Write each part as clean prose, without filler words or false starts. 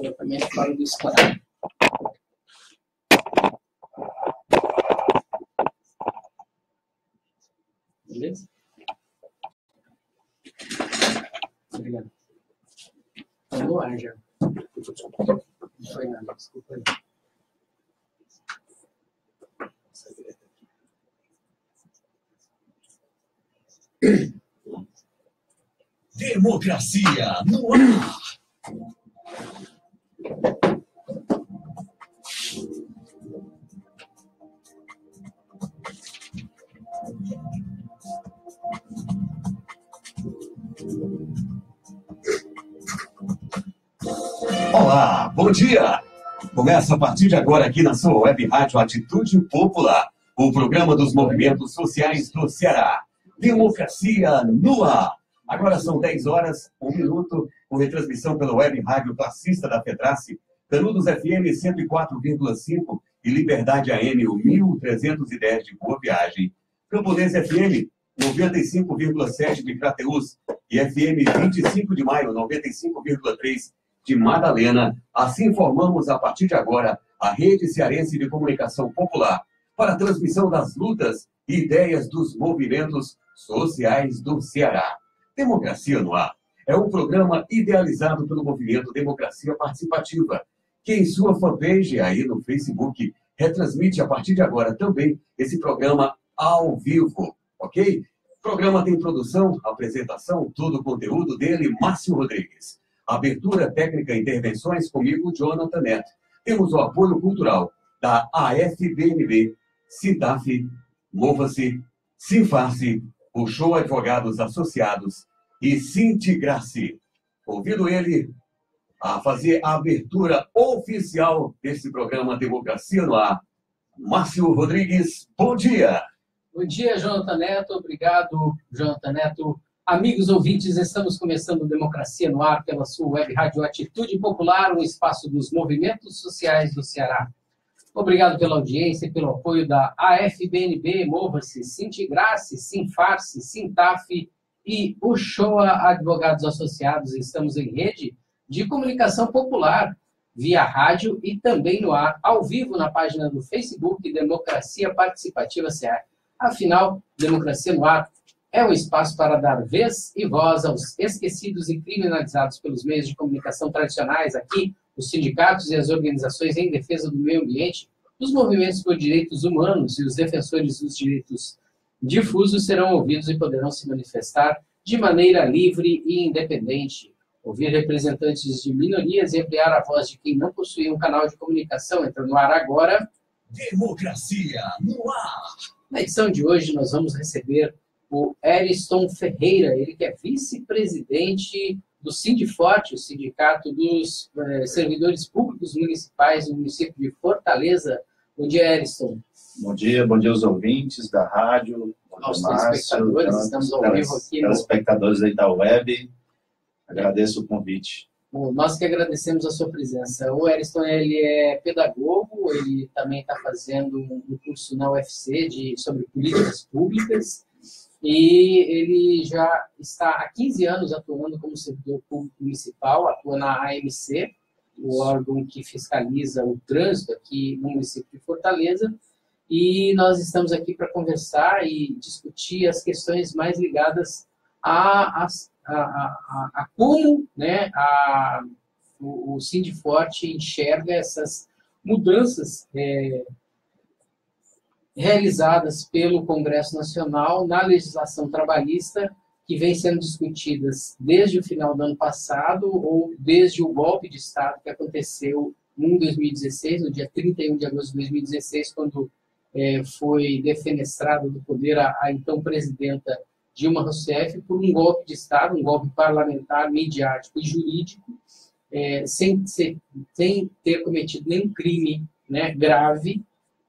Eu também falo disso, claro. Beleza? Obrigado. Tá no ar já. Não foi nada, desculpa aí. Democracia no ar. Olá, bom dia! Começa a partir de agora aqui na sua web rádio Atitude Popular, o programa dos movimentos sociais do Ceará. Democracia no ar. Agora são 10 horas, 1 minuto, com retransmissão pela web rádio classista da FEDRACE, Canudos FM 104,5 e Liberdade AM 1310 de Boa Viagem, Camponês FM 95,7 de Crateús e FM 25 de Maio 95,3 de Madalena. Assim formamos a partir de agora a Rede Cearense de Comunicação Popular para a transmissão das lutas e ideias dos movimentos sociais do Ceará. Democracia no Ar é um programa idealizado pelo movimento Democracia Participativa, que em sua fanpage aí no Facebook retransmite a partir de agora também esse programa ao vivo, ok? O programa tem produção, apresentação, todo o conteúdo dele, Márcio Rodrigues. Abertura técnica e intervenções comigo, Jonathan Neto. Temos o apoio cultural da AFBNB, Sintaf, Mova-se, Sinfarce, o Show Advogados Associados e Sintigrace. Convido ele a fazer a abertura oficial desse programa Democracia no Ar. Márcio Rodrigues, bom dia! Bom dia, Jonathan Neto. Obrigado, Jonathan Neto. Amigos ouvintes, estamos começando Democracia no Ar pela sua web rádio Atitude Popular, um espaço dos movimentos sociais do Ceará. Obrigado pela audiência e pelo apoio da AFBNB, Mova-se, Sintigrace, Sinfarce, Sintaf e o Shoa Advogados Associados. Estamos em rede de comunicação popular, via rádio e também no ar, ao vivo na página do Facebook Democracia Participativa Ceará. Afinal, Democracia no Ar é um espaço para dar vez e voz aos esquecidos e criminalizados pelos meios de comunicação tradicionais aqui, os sindicatos e as organizações em defesa do meio ambiente, os movimentos por direitos humanos e os defensores dos direitos difusos serão ouvidos e poderão se manifestar de maneira livre e independente. Ouvir representantes de minorias e ampliar a voz de quem não possui um canal de comunicação. Entra no ar agora. Democracia no ar. Na edição de hoje, nós vamos receber o Eriston Ferreira, ele que é vice-presidente do Sindiforte, o Sindicato dos Servidores Públicos Municipais do município de Fortaleza. Bom dia, Eriston. Bom dia aos ouvintes da rádio, aos telespectadores, estamos ao vivo aqui. Telespectadores aí da web, agradeço o convite. Bom, nós que agradecemos a sua presença. O Eriston, ele é pedagogo, ele também está fazendo um curso na UFC sobre políticas públicas, e ele já está há 15 anos atuando como servidor público municipal, atua na AMC, o órgão que fiscaliza o trânsito aqui no município de Fortaleza, e nós estamos aqui para conversar e discutir as questões mais ligadas a como, né, o Sindiforte enxerga essas mudanças realizadas pelo Congresso Nacional na legislação trabalhista, que vem sendo discutidas desde o final do ano passado ou desde o golpe de Estado que aconteceu em 2016, no dia 31 de agosto de 2016, quando foi defenestrada do poder a então presidenta Dilma Rousseff por um golpe de Estado, um golpe parlamentar, midiático e jurídico, sem ter cometido nenhum crime, né, grave.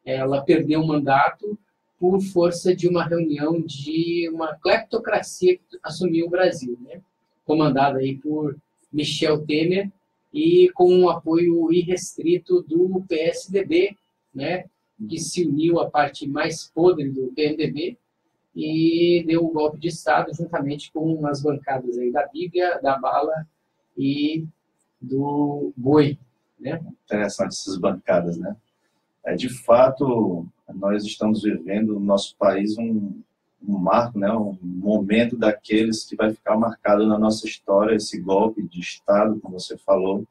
Ela perdeu o mandato por força de uma reunião de uma cleptocracia que assumiu o Brasil, né, comandada aí por Michel Temer e com um apoio irrestrito do PSDB, né, que se uniu à parte mais podre do PMDB e deu um golpe de Estado juntamente com as bancadas aí da Bíblia, da Bala e do boi, né? Interessante essas bancadas, né? De fato, nós estamos vivendo no nosso país um marco, né? Um momento daqueles que vai ficar marcado na nossa história, esse golpe de Estado, como você falou,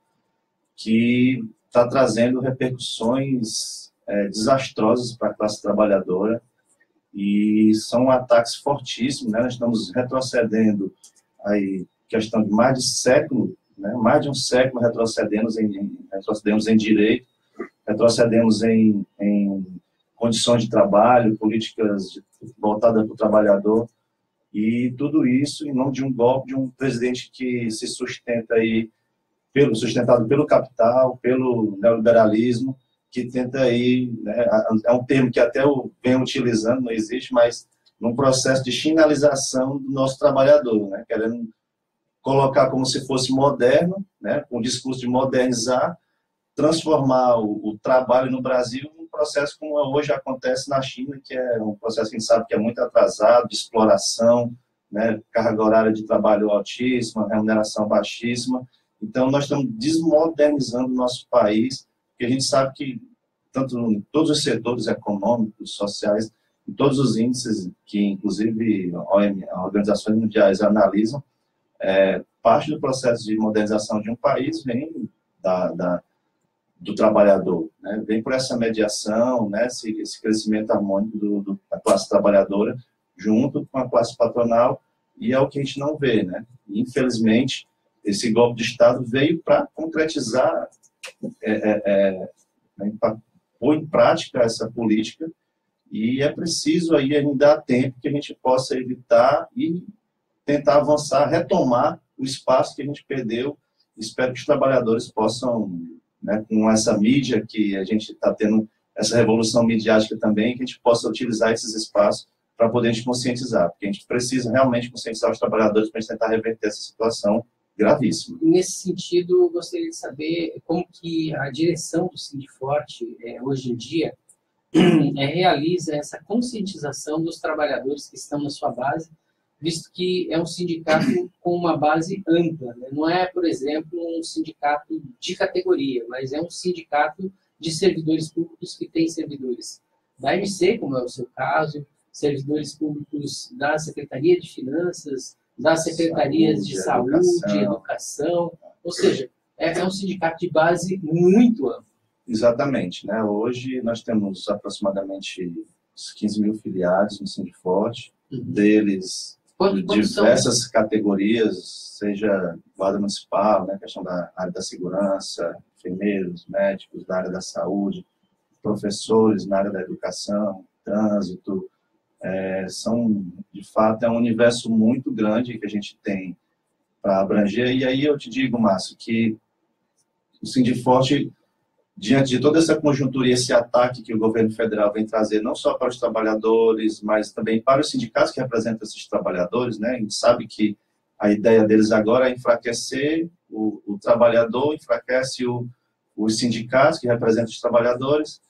que está trazendo repercussões desastrosas para a classe trabalhadora, e são ataques fortíssimos, né? Nós estamos retrocedendo aí questão de mais de século, né? Mais de um século retrocedemos em direito, retrocedemos em condições de trabalho, políticas voltadas para o trabalhador, e tudo isso em nome de um golpe de um presidente que se sustenta aí sustentado pelo capital, pelo neoliberalismo, que tenta aí, né, é um termo que até eu venho utilizando, não existe, mas num processo de chinalização do nosso trabalhador, né, querendo colocar como se fosse moderno, né, com o discurso de modernizar, transformar o trabalho no Brasil num processo como hoje acontece na China, que é um processo que a gente sabe que é muito atrasado, de exploração, né, carga horária de trabalho altíssima, remuneração baixíssima. Então, nós estamos desmodernizando o nosso país, porque a gente sabe que, tanto em todos os setores econômicos, sociais, em todos os índices que, inclusive, organizações mundiais analisam, parte do processo de modernização de um país vem do trabalhador, né? Vem por essa mediação, né? Esse crescimento harmônico da classe trabalhadora, junto com a classe patronal, e é o que a gente não vê, né? Infelizmente, esse golpe de Estado veio para concretizar, pôr em prática essa política, e é preciso aí ainda dar tempo que a gente possa evitar e tentar avançar, retomar o espaço que a gente perdeu. Espero que os trabalhadores possam, né, com essa mídia que a gente está tendo, essa revolução midiática também, que a gente possa utilizar esses espaços para poder a gente conscientizar, porque a gente precisa realmente conscientizar os trabalhadores para a gente tentar reverter essa situação gravíssimo. Nesse sentido, eu gostaria de saber como que a direção do Sindiforte, hoje em dia, realiza essa conscientização dos trabalhadores que estão na sua base, visto que é um sindicato com uma base ampla, né? Não é, por exemplo, um sindicato de categoria, mas é um sindicato de servidores públicos que tem servidores da MC, como é o seu caso, servidores públicos da Secretaria de Finanças, das secretarias de saúde, educação, ou seja, é um sindicato de base muito amplo. Exatamente, né? Hoje nós temos aproximadamente 15 mil filiados no Sindiforte, deles de diversas categorias, seja guarda municipal, né, questão da área da segurança, enfermeiros, médicos da área da saúde, professores na área da educação, trânsito. De fato, é um universo muito grande que a gente tem para abranger. E aí eu te digo, Márcio, que o Sindiforte, diante de toda essa conjuntura e esse ataque que o governo federal vem trazer, não só para os trabalhadores, mas também para os sindicatos que representam esses trabalhadores, né? A gente sabe que a ideia deles agora é enfraquecer o trabalhador, enfraquece os sindicatos que representam os trabalhadores.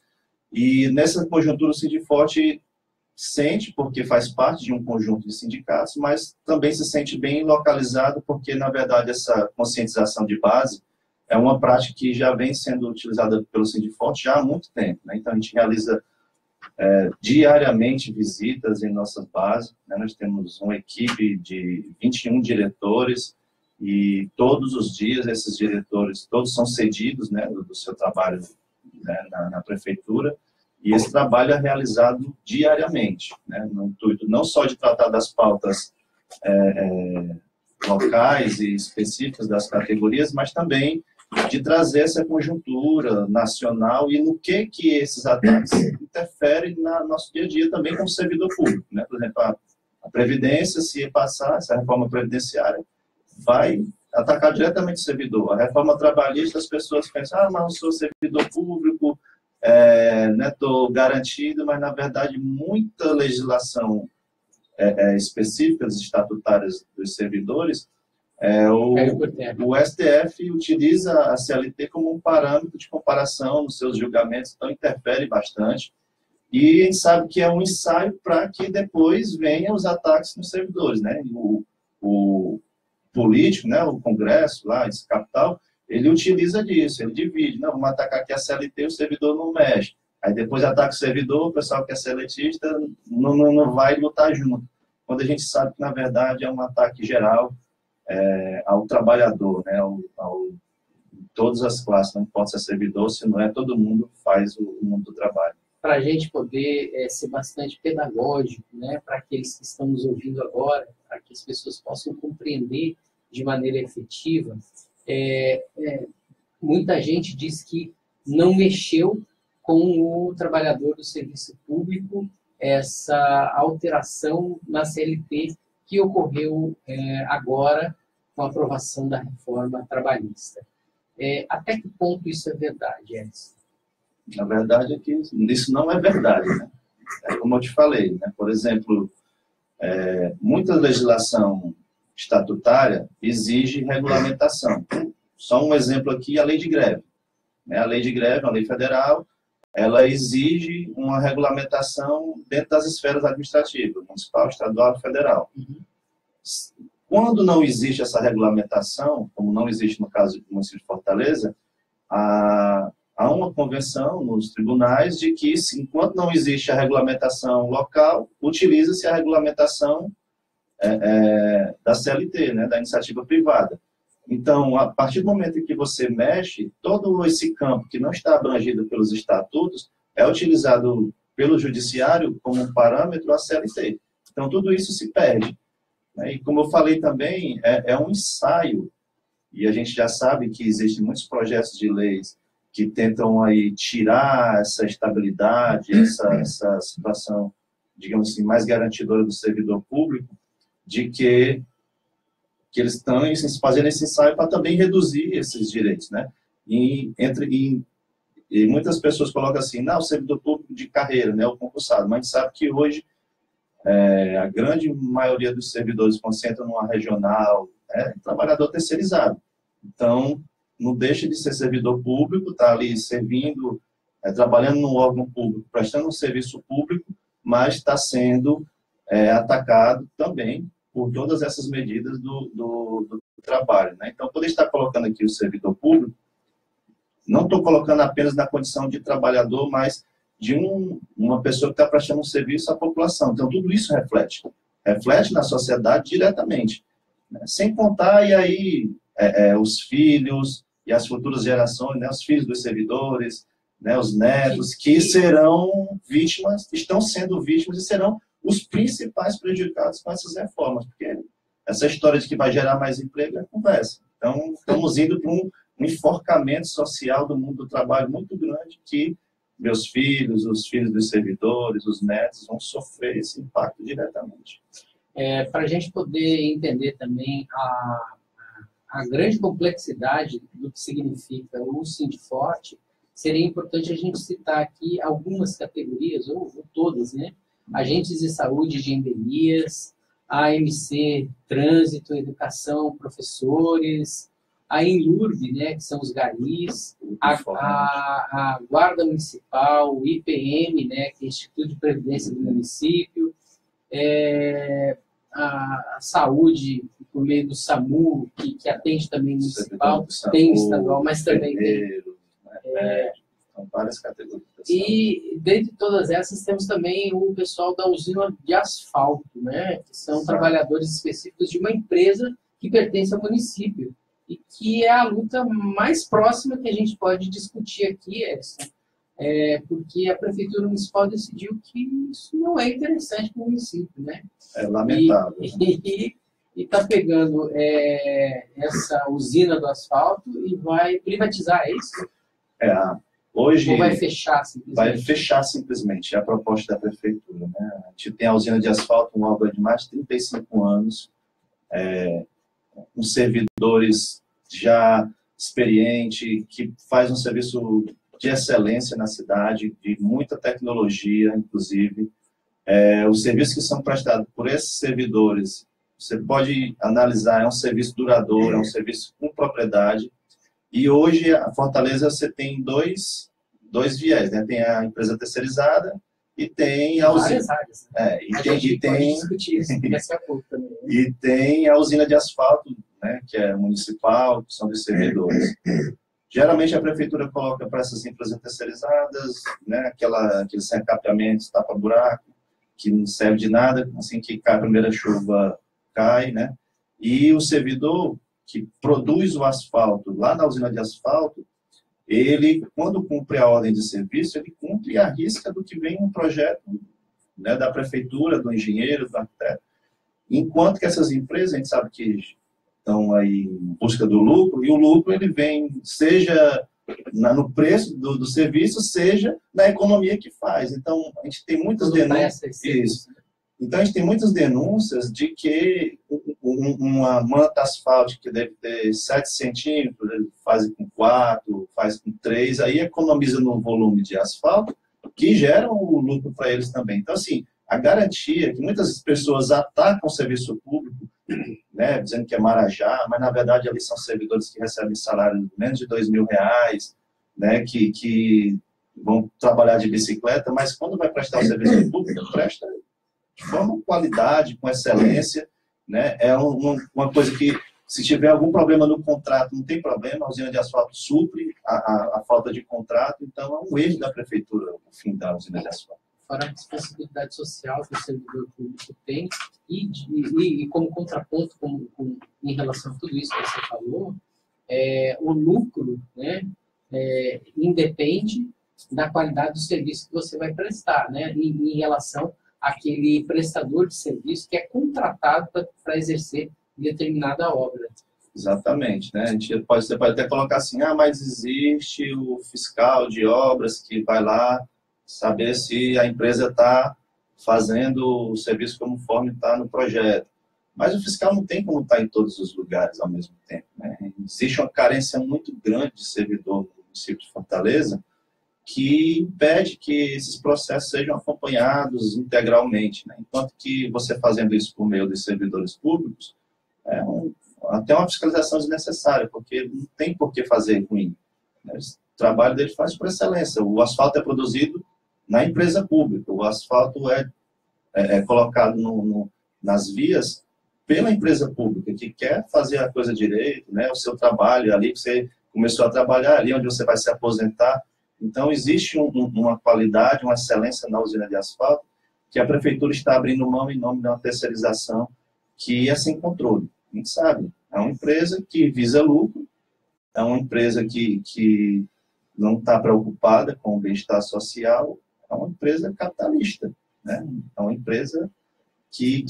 E nessa conjuntura o Sindiforte sente, porque faz parte de um conjunto de sindicatos, mas também se sente bem localizado, porque, na verdade, essa conscientização de base é uma prática que já vem sendo utilizada pelo Sindiforte já há muito tempo, né? Então, a gente realiza diariamente visitas em nossas bases, né? Nós temos uma equipe de 21 diretores e todos os dias esses diretores, todos são cedidos, né, do seu trabalho, né, na prefeitura, e esse trabalho é realizado diariamente, né, no intuito não só de tratar das pautas locais e específicas das categorias, mas também de trazer essa conjuntura nacional e no que esses ataques interferem no nosso dia a dia também como servidor público, né? Por exemplo, a Previdência, se passar essa reforma previdenciária, vai atacar diretamente o servidor. A reforma trabalhista, as pessoas pensam, mas eu sou servidor público, né, estou garantido, mas na verdade muita legislação específica dos estatutários dos servidores, o STF utiliza a CLT como um parâmetro de comparação nos seus julgamentos, então interfere bastante. E a gente sabe que é um ensaio para que depois venham os ataques nos servidores, né? O político, né, o Congresso, lá, esse capital, ele utiliza disso, ele divide. Não, vamos atacar aqui a CLT, o servidor não mexe. Aí depois ataca o servidor, o pessoal que é seletista não vai lutar junto. Quando a gente sabe que, na verdade, é um ataque geral ao trabalhador, né? Todas as classes, não importa se é servidor, se não é, todo mundo faz o mundo do trabalho. Para a gente poder ser bastante pedagógico, né? Para aqueles que estão nos ouvindo agora, para que as pessoas possam compreender de maneira efetiva, muita gente diz que não mexeu com o trabalhador do serviço público, essa alteração na CLT que ocorreu agora com a aprovação da reforma trabalhista. Até que ponto isso é verdade, Edson? Na verdade é que isso não é verdade, né? Como eu te falei, né? Por exemplo, muita legislação estatutária exige regulamentação. Só um exemplo aqui, a lei de greve. A lei de greve, a lei federal, ela exige uma regulamentação dentro das esferas administrativas, municipal, estadual e federal. Quando não existe essa regulamentação, como não existe no caso do município de Fortaleza, há uma convenção nos tribunais de que, enquanto não existe a regulamentação local, utiliza-se a regulamentação da CLT, né, da iniciativa privada. Então, a partir do momento em que você mexe, todo esse campo que não está abrangido pelos estatutos é utilizado pelo judiciário como um parâmetro a CLT. Então, tudo isso se perde. E como eu falei também, é um ensaio, e a gente já sabe que existem muitos projetos de leis que tentam aí tirar essa estabilidade, essa situação, digamos assim, mais garantidora do servidor público, de que eles estão fazendo esse ensaio para também reduzir esses direitos, né? E muitas pessoas colocam assim, não, o servidor público de carreira, né, o concursado, mas a gente sabe que hoje a grande maioria dos servidores concentram numa regional, trabalhador terceirizado. Então, não deixa de ser servidor público, está ali servindo, trabalhando num órgão público, prestando um serviço público, mas está sendo atacado também por todas essas medidas do trabalho, né? Então, quando a gente está colocando aqui o servidor público, não estou colocando apenas na condição de trabalhador, mas de uma pessoa que está prestando um serviço à população. Então, tudo isso reflete na sociedade diretamente, né? Sem contar, e aí, os filhos e as futuras gerações, né? Os filhos dos servidores, né? Os netos, que serão vítimas, estão sendo vítimas e serão os principais prejudicados com essas reformas, porque essa história de que vai gerar mais emprego é conversa. Então, estamos indo para um enforcamento social do mundo do trabalho muito grande que meus filhos, os filhos dos servidores, os netos vão sofrer esse impacto diretamente. Para a gente poder entender também a grande complexidade do que significa o Sindifort, seria importante a gente citar aqui algumas categorias, ou todas, né? Agentes de saúde de endemias, a AMC, trânsito, educação, professores, a Enlurb, né, que são os garis, a Guarda Municipal, o IPM, né, que é o Instituto de Previdência do Município, a saúde, por meio do SAMU, que atende também o municipal, tem o estadual, mas também tem... São várias categorias. E, dentre todas essas, temos também o pessoal da usina de asfalto, né? Que são trabalhadores específicos de uma empresa que pertence ao município. E que é a luta mais próxima que a gente pode discutir aqui, Edson. Porque a Prefeitura Municipal decidiu que isso não é interessante para o município, né? É lamentável. E está pegando essa usina do asfalto e vai privatizar, é isso? Hoje, ou vai fechar simplesmente? Vai fechar simplesmente, é a proposta da Prefeitura, né? A gente tem a usina de asfalto, um órgão de mais de 35 anos, com servidores já experientes, que faz um serviço de excelência na cidade, de muita tecnologia, inclusive. Os serviços que são prestados por esses servidores, você pode analisar, é um serviço duradouro, é um serviço com propriedade. E hoje, a Fortaleza, você tem dois viés, né? Tem a empresa terceirizada e tem a usina. Várias áreas, né? E tem discutir isso daqui a pouco também, né? E tem a usina de asfalto, né, que é municipal, que são dos servidores. Geralmente a prefeitura coloca para essas empresas terceirizadas, né, aqueles recapeamentos, tapa-buraco, que não serve de nada, assim que cai a primeira chuva, cai, né? E o servidor que produz o asfalto lá na usina de asfalto, ele, quando cumpre a ordem de serviço, ele cumpre a risca do que vem um projeto, né, da prefeitura, do engenheiro, do arquiteto. Enquanto que essas empresas, a gente sabe que estão aí em busca do lucro, e o lucro ele vem, seja no preço do serviço, seja na economia que faz. Então, a gente tem muitas denúncias. Isso. Então, a gente tem muitas denúncias de que uma manta asfáltica que deve ter 7 centímetros, ele faz com 4, faz com 3, aí economiza no volume de asfalto, que gera o lucro para eles também. Então, assim, a garantia que muitas pessoas atacam o serviço público, né, dizendo que é Marajá, mas na verdade ali são servidores que recebem salário de menos de R$2.000, né, que vão trabalhar de bicicleta, mas quando vai prestar o serviço público, presta de forma com qualidade, com excelência, né, é uma coisa que, se tiver algum problema no contrato, não tem problema, a usina de asfalto supre a falta de contrato, então é um erro da prefeitura o fim da usina de asfalto. Fora a responsabilidade social que o servidor público tem, e como contraponto em relação a tudo isso que você falou, o lucro, né, independe da qualidade do serviço que você vai prestar, né, em relação àquele prestador de serviço que é contratado para exercer determinada obra. Exatamente, né? Você pode até colocar assim, mas existe o fiscal de obras que vai lá saber se a empresa está fazendo o serviço conforme está no projeto. Mas o fiscal não tem como estar em todos os lugares ao mesmo tempo, né? Existe uma carência muito grande de servidor no município de Fortaleza que impede que esses processos sejam acompanhados integralmente, né? Enquanto que você fazendo isso por meio de servidores públicos, até uma fiscalização desnecessária, porque não tem por que fazer ruim, né? O trabalho dele faz por excelência. O asfalto é produzido na empresa pública, o asfalto é colocado nas vias pela empresa pública, que quer fazer a coisa direito, né? O seu trabalho ali, que você começou a trabalhar ali, onde você vai se aposentar. Então, existe uma qualidade, uma excelência na usina de asfalto, que a prefeitura está abrindo mão em nome de uma terceirização que é sem controle. A gente sabe, é uma empresa que visa lucro, é uma empresa que não está preocupada com o bem-estar social, é uma empresa capitalista, né? É uma empresa que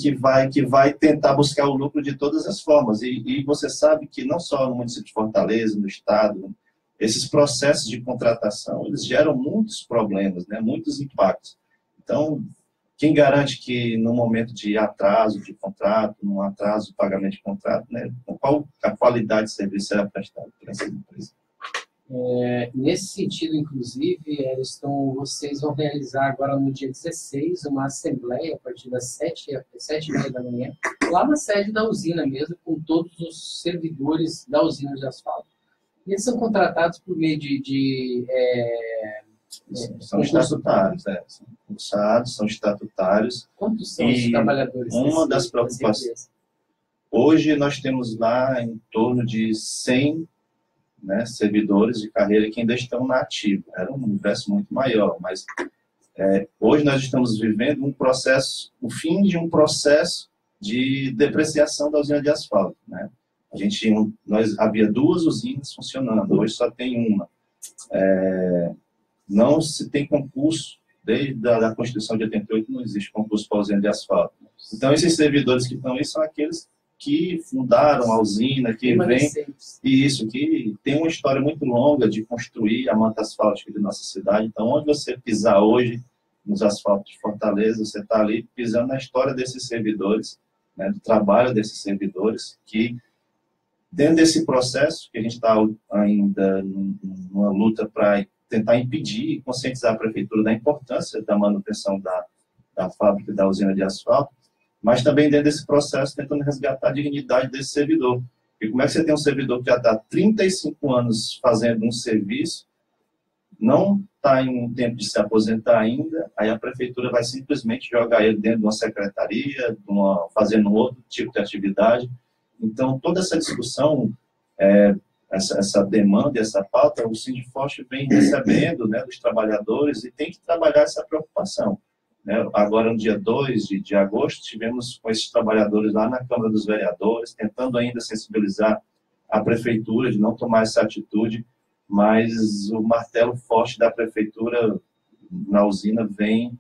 vai tentar buscar o lucro de todas as formas. E você sabe que não só no município de Fortaleza, no estado, esses processos de contratação, eles geram muitos problemas, né? Muitos impactos. Então, quem garante que no momento de atraso de contrato, num atraso de pagamento de contrato, né, qual a qualidade de serviço será prestada por essa empresa? Nesse sentido, inclusive, vocês vão realizar agora no dia 16 uma assembleia a partir das 7h30 da manhã, lá na sede da usina mesmo, com todos os servidores da usina de asfalto. E eles são contratados por meio são estatutários, são concursados, são estatutários. Quantos são os trabalhadores? Uma das preocupações. Hoje nós temos lá em torno de 100, né, servidores de carreira que ainda estão na ativa. Era um universo muito maior, mas hoje nós estamos vivendo o fim de um processo de depreciação da usina de asfalto, né? Nós havia 2 usinas funcionando, hoje só tem uma. Não se tem concurso, desde a Constituição de 88 não existe concurso para a usina de asfalto. Então, esses servidores que estão aí são aqueles que fundaram a usina, que que tem uma história muito longa de construir a manta asfáltica de nossa cidade. Então, onde você pisar hoje, nos asfaltos de Fortaleza, você está ali pisando na história desses servidores, né, do trabalho desses servidores, que dentro desse processo, que a gente está ainda numa luta para tentar impedir e conscientizar a prefeitura da importância da manutenção da fábrica e da usina de asfalto, mas também dentro desse processo tentando resgatar a dignidade desse servidor. E como é que você tem um servidor que já está há 35 anos fazendo um serviço, não está em um tempo de se aposentar ainda, aí a prefeitura vai simplesmente jogar ele dentro de uma secretaria, fazendo outro tipo de atividade. Então, toda essa discussão, essa demanda, essa pauta, o Sindiforte vem recebendo, né, dos trabalhadores, e tem que trabalhar essa preocupação. Né? Agora, no dia 2 de agosto, tivemos com esses trabalhadores lá na Câmara dos Vereadores, tentando ainda sensibilizar a Prefeitura de não tomar essa atitude, mas o martelo forte da Prefeitura na usina vem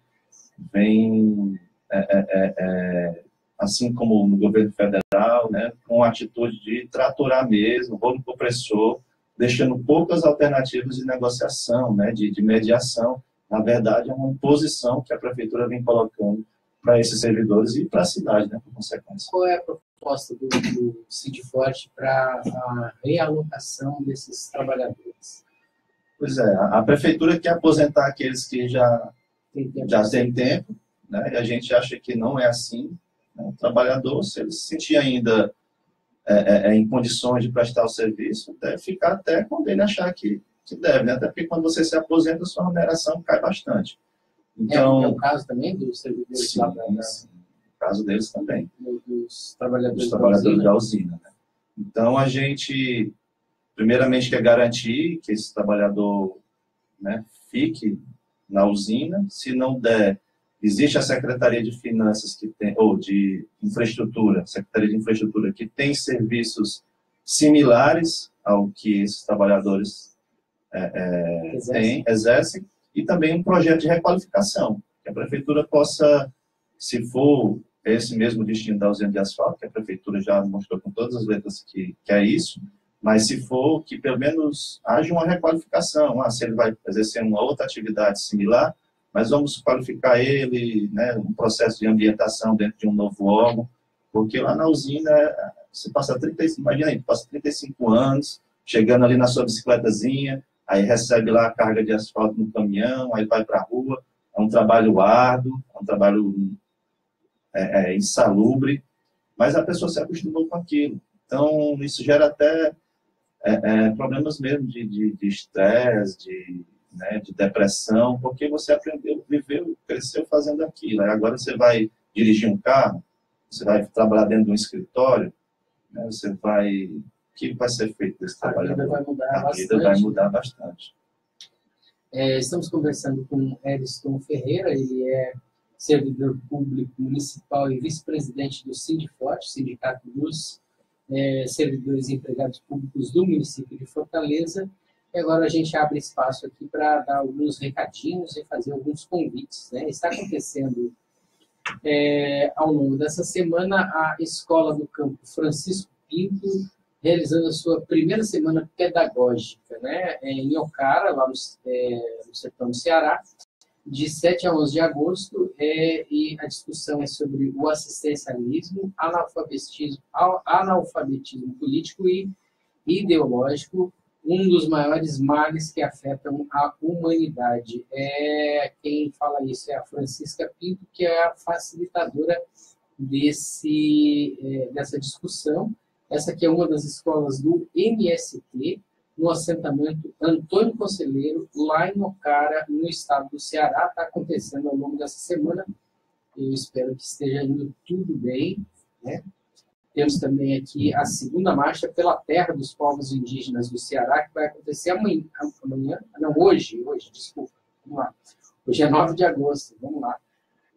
assim como no governo federal, né, com a atitude de traturar mesmo, rolo compressor, deixando poucas alternativas de negociação, né, de mediação. Na verdade, é uma imposição que a Prefeitura vem colocando para esses servidores e para a cidade, né, por consequência. Qual é a proposta do Sindiforte para a realocação desses trabalhadores? Pois é, a Prefeitura quer aposentar aqueles que já têm tempo, né, e a gente acha que não é assim. Né? O trabalhador, se ele se sentir ainda em condições de prestar o serviço, deve ficar até quando ele achar que deve, né? Até porque quando você se aposenta, a sua remuneração cai bastante. Então, é o caso também dos servidores? Sim, o caso deles também. Dos trabalhadores da usina. Né? Então, a gente, primeiramente, quer garantir que esse trabalhador, né, fique na usina. Se não der, existe a Secretaria de Finanças, ou de Infraestrutura, Secretaria de Infraestrutura, que tem serviços similares ao que esses trabalhadores exercem, e também um projeto de requalificação, que a Prefeitura possa, se for esse mesmo destino da usina de asfalto, que a Prefeitura já mostrou com todas as letras que é isso, mas se for, que pelo menos haja uma requalificação. Se ele vai exercer uma outra atividade similar, mas vamos qualificar ele, né, um processo de ambientação dentro de um novo órgão, porque lá na usina, você passa 35 anos, chegando ali na sua bicicletazinha, aí recebe lá a carga de asfalto no caminhão, aí vai para a rua. É um trabalho árduo, é um trabalho insalubre, mas a pessoa se acostumou com aquilo. Então, isso gera até problemas mesmo de estresse, né, de depressão, porque você aprendeu, viveu, cresceu fazendo aquilo. Aí agora você vai dirigir um carro, você vai trabalhar dentro de um escritório, né, o que vai ser feito desse trabalho? A vida vai mudar bastante. Estamos conversando com Eriston Ferreira, ele é servidor público municipal e vice-presidente do Sindiforte, Sindicato dos Servidores e Empregados Públicos do município de Fortaleza. E agora a gente abre espaço aqui para dar alguns recadinhos e fazer alguns convites. Né? Está acontecendo, ao longo dessa semana, a Escola do Campo Francisco Pinto, realizando a sua primeira semana pedagógica, né? Em Ocara, lá no sertão do Ceará, de 7 a 11 de agosto, e a discussão é sobre o assistencialismo, analfabetismo político e ideológico, um dos maiores males que afetam a humanidade. Quem fala isso é a Francisca Pinto, que é a facilitadora dessa discussão. Essa aqui é uma das escolas do MST, no assentamento Antônio Conselheiro, lá em Ocara, no estado do Ceará. Está acontecendo ao longo dessa semana. Eu espero que esteja indo tudo bem. Né? Temos também aqui a segunda marcha pela terra dos povos indígenas do Ceará, que vai acontecer hoje, desculpa. Vamos lá. Hoje é 9 de agosto, vamos lá.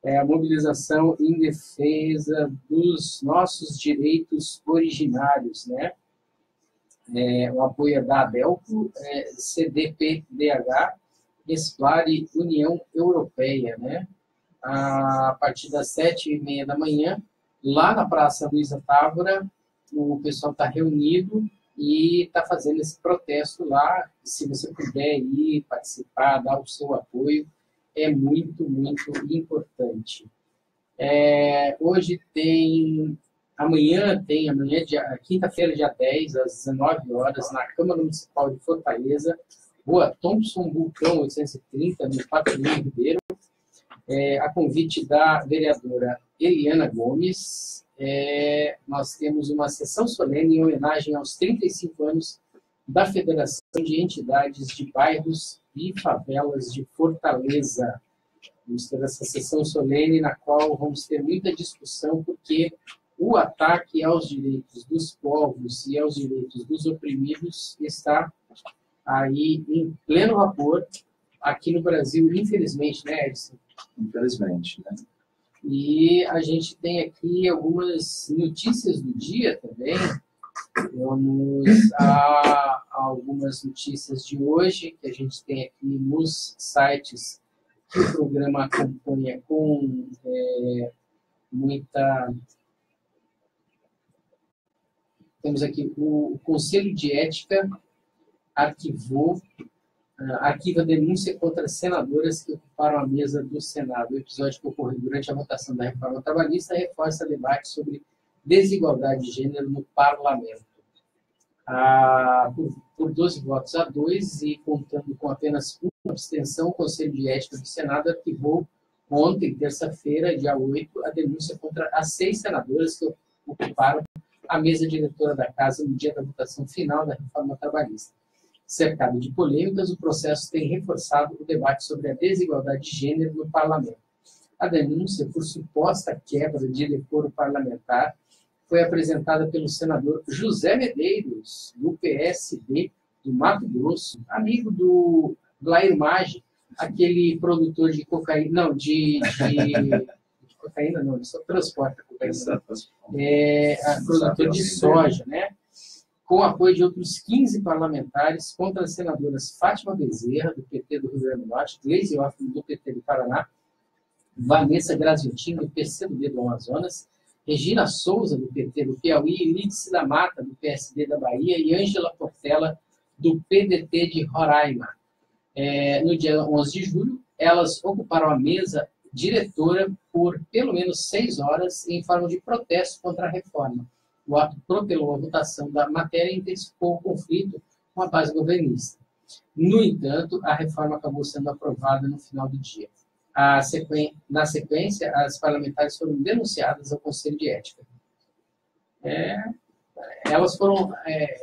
A mobilização em defesa dos nossos direitos originários, né? O apoio é da ADELCO, CDPDH, Esplare União Europeia, né? A partir das 7h30 da manhã, lá na Praça Luiza Távora, o pessoal está reunido e está fazendo esse protesto lá. Se você puder ir participar, dar o seu apoio, é muito, muito importante. Amanhã, quinta-feira, dia 10, às 19 horas, na Câmara Municipal de Fortaleza, Rua Thompson Vulcão 830, no Patrulho Ribeiro, a convite da vereadora Eliana Gomes. Nós temos uma sessão solene em homenagem aos 35 anos da Federação de Entidades de Bairros e Favelas de Fortaleza. Vamos ter essa sessão solene na qual vamos ter muita discussão, porque o ataque aos direitos dos povos e aos direitos dos oprimidos está aí em pleno vapor aqui no Brasil, infelizmente, né, Edson? Infelizmente, né? E a gente tem aqui algumas notícias do dia também. Vamos a algumas notícias de hoje que a gente tem aqui nos sites que o programa acompanha com muita... Temos aqui o Conselho de Ética arquiva denúncia contra senadoras que ocuparam a mesa do Senado. O episódio que ocorreu durante a votação da reforma trabalhista reforça debate sobre desigualdade de gênero no parlamento. Por 12 votos a 2 e contando com apenas uma abstenção, o Conselho de Ética do Senado arquivou ontem, terça-feira, dia 8, a denúncia contra as 6 senadoras que ocuparam a mesa diretora da Casa no dia da votação final da reforma trabalhista. Cercado de polêmicas, o processo tem reforçado o debate sobre a desigualdade de gênero no parlamento. A denúncia por suposta quebra de decoro parlamentar foi apresentada pelo senador José Medeiros, do PSD do Mato Grosso, amigo do Blair Maggi, aquele produtor de cocaína, não, de cocaína não, ele só transporta cocaína. Produtor de soja, né? Com o apoio de outros 15 parlamentares contra as senadoras Fátima Bezerra, do PT do Rio Grande do Norte, Gleisi Hoffmann, do PT do Paraná, Vanessa Graziotin, do PCdoB do Amazonas, Regina Souza, do PT do Piauí, Lídice da Mata, do PSD da Bahia, e Ângela Portela, do PDT de Roraima. No dia 11 de julho, elas ocuparam a mesa diretora por pelo menos 6 horas em forma de protesto contra a reforma. O ato propelou a votação da matéria e intensificou o conflito com a base governista. No entanto, a reforma acabou sendo aprovada no final do dia. Na sequência, as parlamentares foram denunciadas ao Conselho de Ética. Elas foram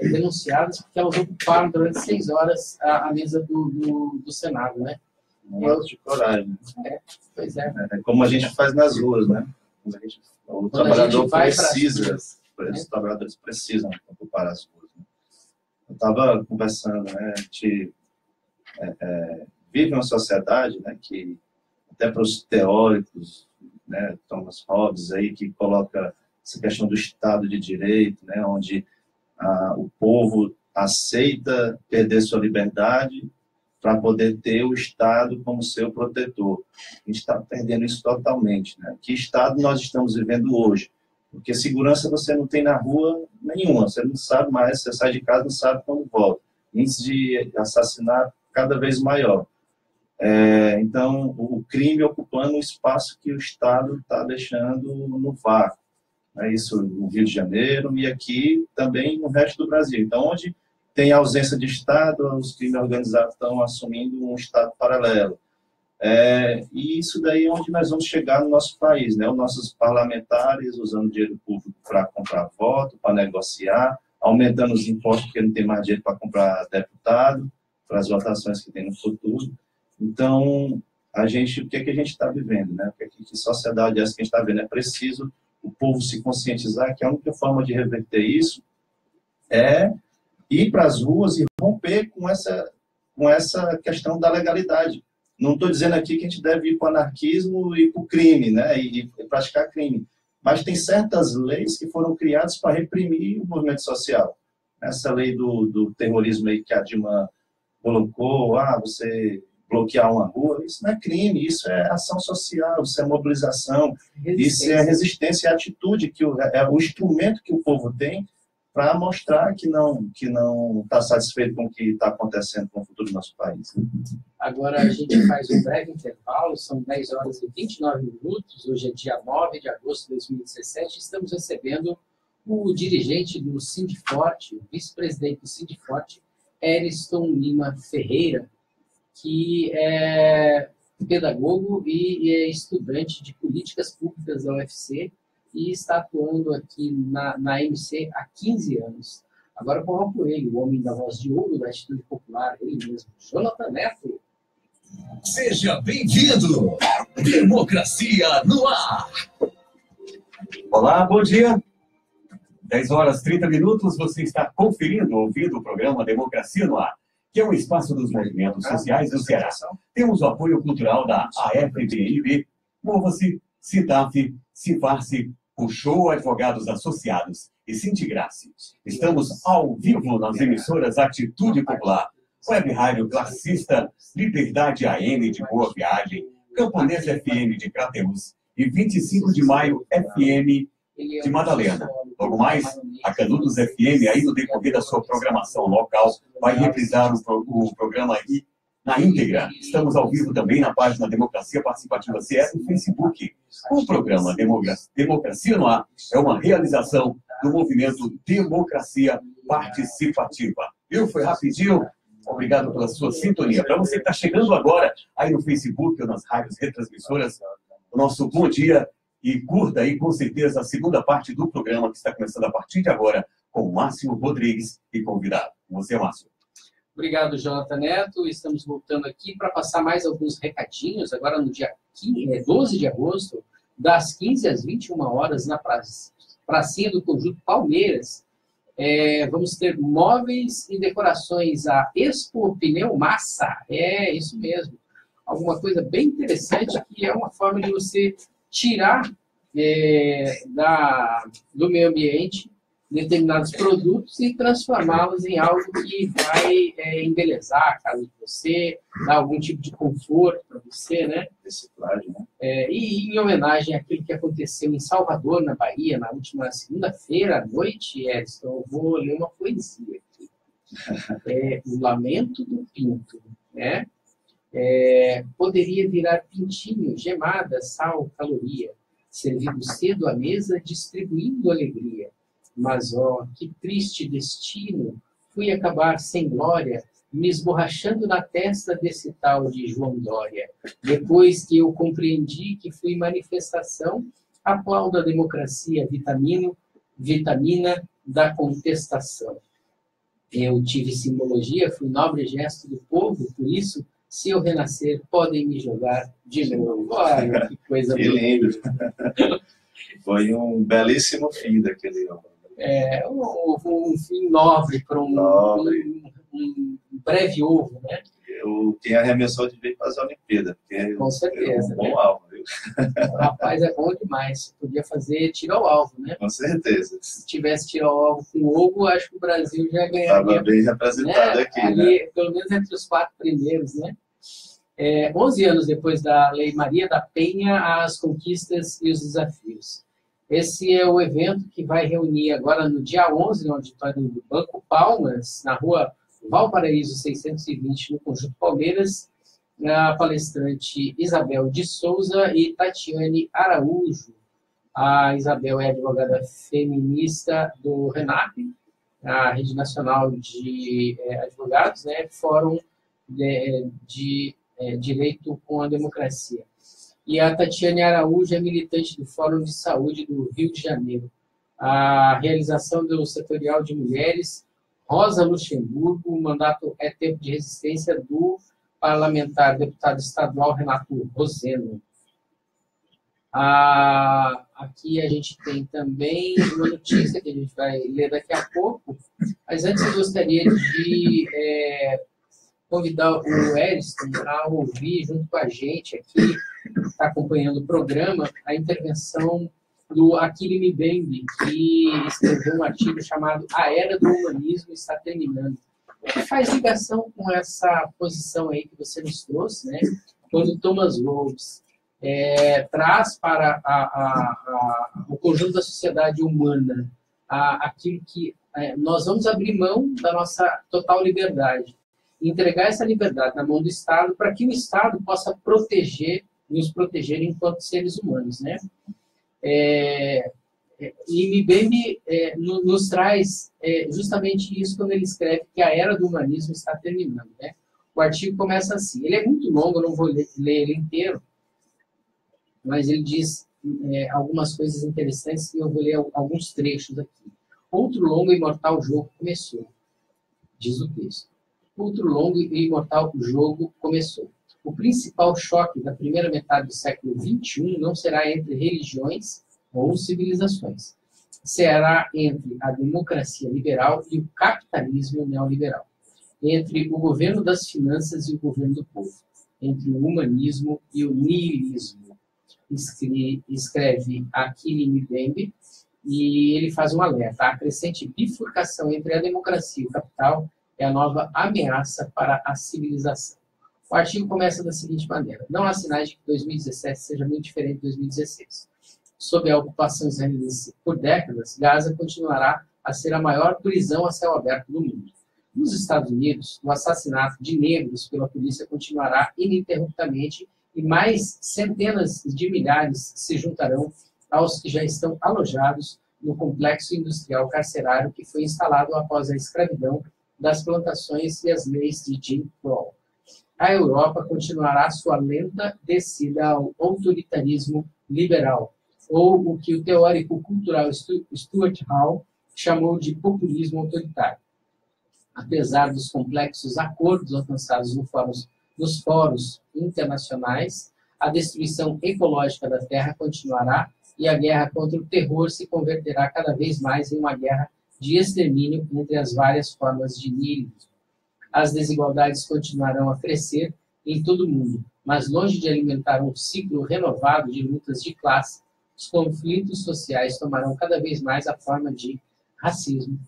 denunciadas porque elas ocuparam durante 6 horas a mesa do Senado, né? Um ato de coragem. Pois é. Como a gente faz nas ruas, né? O trabalhador precisa, os trabalhadores precisam ocupar as ruas. Né? Eu estava conversando, né? A gente vive uma sociedade, né, que até para os teóricos, né, Thomas Hobbes aí, que coloca essa questão do Estado de Direito, né, onde o povo aceita perder sua liberdade para poder ter o Estado como seu protetor. A gente está perdendo isso totalmente. Né? Que Estado nós estamos vivendo hoje? Porque segurança você não tem na rua nenhuma, você não sabe mais, você sai de casa e não sabe quando volta. Índice de assassinato cada vez maior. Então, o crime ocupando o espaço que o Estado está deixando no vácuo. Isso no Rio de Janeiro e aqui também no resto do Brasil. Então, onde tem ausência de Estado, os crimes organizados estão assumindo um Estado paralelo. E isso daí é onde nós vamos chegar no nosso país, né? Os nossos parlamentares usando dinheiro público para comprar voto, para negociar, aumentando os impostos porque não tem mais dinheiro para comprar deputado, para as votações que tem no futuro. Então, o que é que a gente está vivendo, né? Que sociedade é essa que a gente está vendo? É preciso o povo se conscientizar que a única forma de reverter isso é ir para as ruas e romper com essa questão da legalidade. Não estou dizendo aqui que a gente deve ir para o anarquismo e para o crime, né? E praticar crime. Mas tem certas leis que foram criadas para reprimir o movimento social. Essa lei do terrorismo aí que a Dilma colocou, você bloquear uma rua, isso não é crime, isso é ação social, isso é mobilização, isso é resistência, é atitude, que é o instrumento que o povo tem para mostrar que não está satisfeito com o que está acontecendo com o futuro do nosso país. Agora a gente faz um breve intervalo, são 10 horas e 29 minutos, hoje é dia 9 de agosto de 2017, estamos recebendo o dirigente do Sindiforte, o vice-presidente do Sindiforte, Eriston Lima Ferreira, que é pedagogo e é estudante de políticas públicas da UFC e está atuando aqui na MC há 15 anos. Agora com o Coelho, o homem da voz de ouro da Atitude Popular, ele mesmo, Jonathan Neto. Seja bem-vindo! Democracia no ar! Olá, bom dia. 10 horas 30 minutos, você está conferindo, ouvindo o programa Democracia no Ar, que é um espaço dos movimentos sociais do Ceará. Temos o apoio cultural da AFBNB, Mova-se, Citaf, Cifarce, o Show Advogados Associados e Sintigrace. Estamos ao vivo nas emissoras Atitude Popular, Web Rádio Classista, Liberdade AM de Boa Viagem, Camponês FM de Crateús e 25 de Maio FM de Madalena. Logo mais, a Canudos FM, aí no decorrer da sua programação local, vai reprisar o programa aí na íntegra. Estamos ao vivo também na página Democracia Participativa CE no Facebook. O programa Democracia no Ar é uma realização do movimento Democracia Participativa. Viu? Foi rapidinho. Obrigado pela sua sintonia. Para você que está chegando agora aí no Facebook ou nas rádios retransmissoras, o nosso bom dia e curta aí com certeza a segunda parte do programa que está começando a partir de agora com o Márcio Rodrigues e convidado. Com você, Márcio. Obrigado, Jonathan Neto. Estamos voltando aqui para passar mais alguns recadinhos, agora no dia 12 de agosto, das 15 às 21 horas, na pracinha do Conjunto Palmeiras. Vamos ter móveis e decorações, a Expo Pneu Massa. É isso mesmo. Alguma coisa bem interessante, que é uma forma de você tirar do meio ambiente determinados produtos e transformá-los em algo que vai embelezar a casa de você, dar algum tipo de conforto para você, né? Reciclagem, né? E em homenagem àquilo que aconteceu em Salvador, na Bahia, na última segunda-feira à noite, Edson, eu vou ler uma poesia aqui. O Lamento do Pinto, né? Poderia virar pintinho, gemada, sal, caloria, servido cedo à mesa, distribuindo alegria. Mas, ó, que triste destino, fui acabar sem glória, me esborrachando na testa desse tal de João Dória. Depois que eu compreendi que fui manifestação, aplaudo a democracia, vitamina da contestação. Eu tive simbologia, fui nobre gesto do povo, por isso, se eu renascer, podem me jogar de novo. Olha, que coisa que lindo. Foi um belíssimo fim daquele homem. Um fim nobre para um breve ovo, né? Quem arremessou de vez fazer a Olimpíada, porque com certeza, é um bom alvo. Viu? O rapaz é bom demais. Podia fazer tiro ao alvo, né? Com certeza. Se tivesse tiro ao alvo com ovo, acho que o Brasil já ganharia. Estava bem representado, né? Aqui, ali, né? Pelo menos entre os 4 primeiros, né? 11 anos depois da Lei Maria da Penha, as conquistas e os desafios. Esse é o evento que vai reunir agora no dia 11, no auditório do Banco Palmas, na rua Valparaíso 620, no Conjunto Palmeiras, a palestrante Isabel de Souza e Tatiane Araújo. A Isabel é advogada feminista do RENAP, a Rede Nacional de Advogados, né, Fórum de Direito com a Democracia. E a Tatiane Araújo é militante do Fórum de Saúde do Rio de Janeiro. A realização do Setorial de Mulheres, Rosa Luxemburgo, o mandato é tempo de resistência do parlamentar, deputado estadual Renato Roseno. Aqui a gente tem também uma notícia que a gente vai ler daqui a pouco, mas antes eu gostaria de convidar o Eriston a ouvir junto com a gente aqui, está acompanhando o programa, a intervenção do Achille Mbembe, que escreveu um artigo chamado A Era do Humanismo Está Terminando, que faz ligação com essa posição aí que você nos trouxe, né? Quando Thomas Hobbes traz para o conjunto da sociedade humana aquilo que nós vamos abrir mão da nossa total liberdade, entregar essa liberdade na mão do Estado para que o Estado possa nos proteger enquanto seres humanos, né? E Mbembe nos traz justamente isso quando ele escreve que a era do humanismo está terminando, né? O artigo começa assim, ele é muito longo, eu não vou ler ele inteiro, mas ele diz algumas coisas interessantes e eu vou ler alguns trechos aqui. Outro longo e imortal jogo começou, diz o texto. Outro longo e imortal jogo começou. O principal choque da primeira metade do século XXI não será entre religiões, ou civilizações. Será entre a democracia liberal e o capitalismo neoliberal, entre o governo das finanças e o governo do povo, entre o humanismo e o niilismo. Escreve Achille Mbembe, e ele faz um alerta. A crescente bifurcação entre a democracia e o capital é a nova ameaça para a civilização. O artigo começa da seguinte maneira: não há sinais de que 2017 seja muito diferente de 2016. Sob a ocupação israelense por décadas, Gaza continuará a ser a maior prisão a céu aberto do mundo. Nos Estados Unidos, o assassinato de negros pela polícia continuará ininterruptamente e mais centenas de milhares se juntarão aos que já estão alojados no complexo industrial carcerário que foi instalado após a escravidão das plantações e as leis de Jim Crow. A Europa continuará sua lenta descida ao autoritarismo liberal, ou o que o teórico cultural Stuart Hall chamou de populismo autoritário. Apesar dos complexos acordos alcançados nos fóruns internacionais, a destruição ecológica da Terra continuará e a guerra contra o terror se converterá cada vez mais em uma guerra de extermínio entre as várias formas de niilismo. As desigualdades continuarão a crescer em todo o mundo, mas longe de alimentar um ciclo renovado de lutas de classe, os conflitos sociais tomarão cada vez mais a forma de racismo,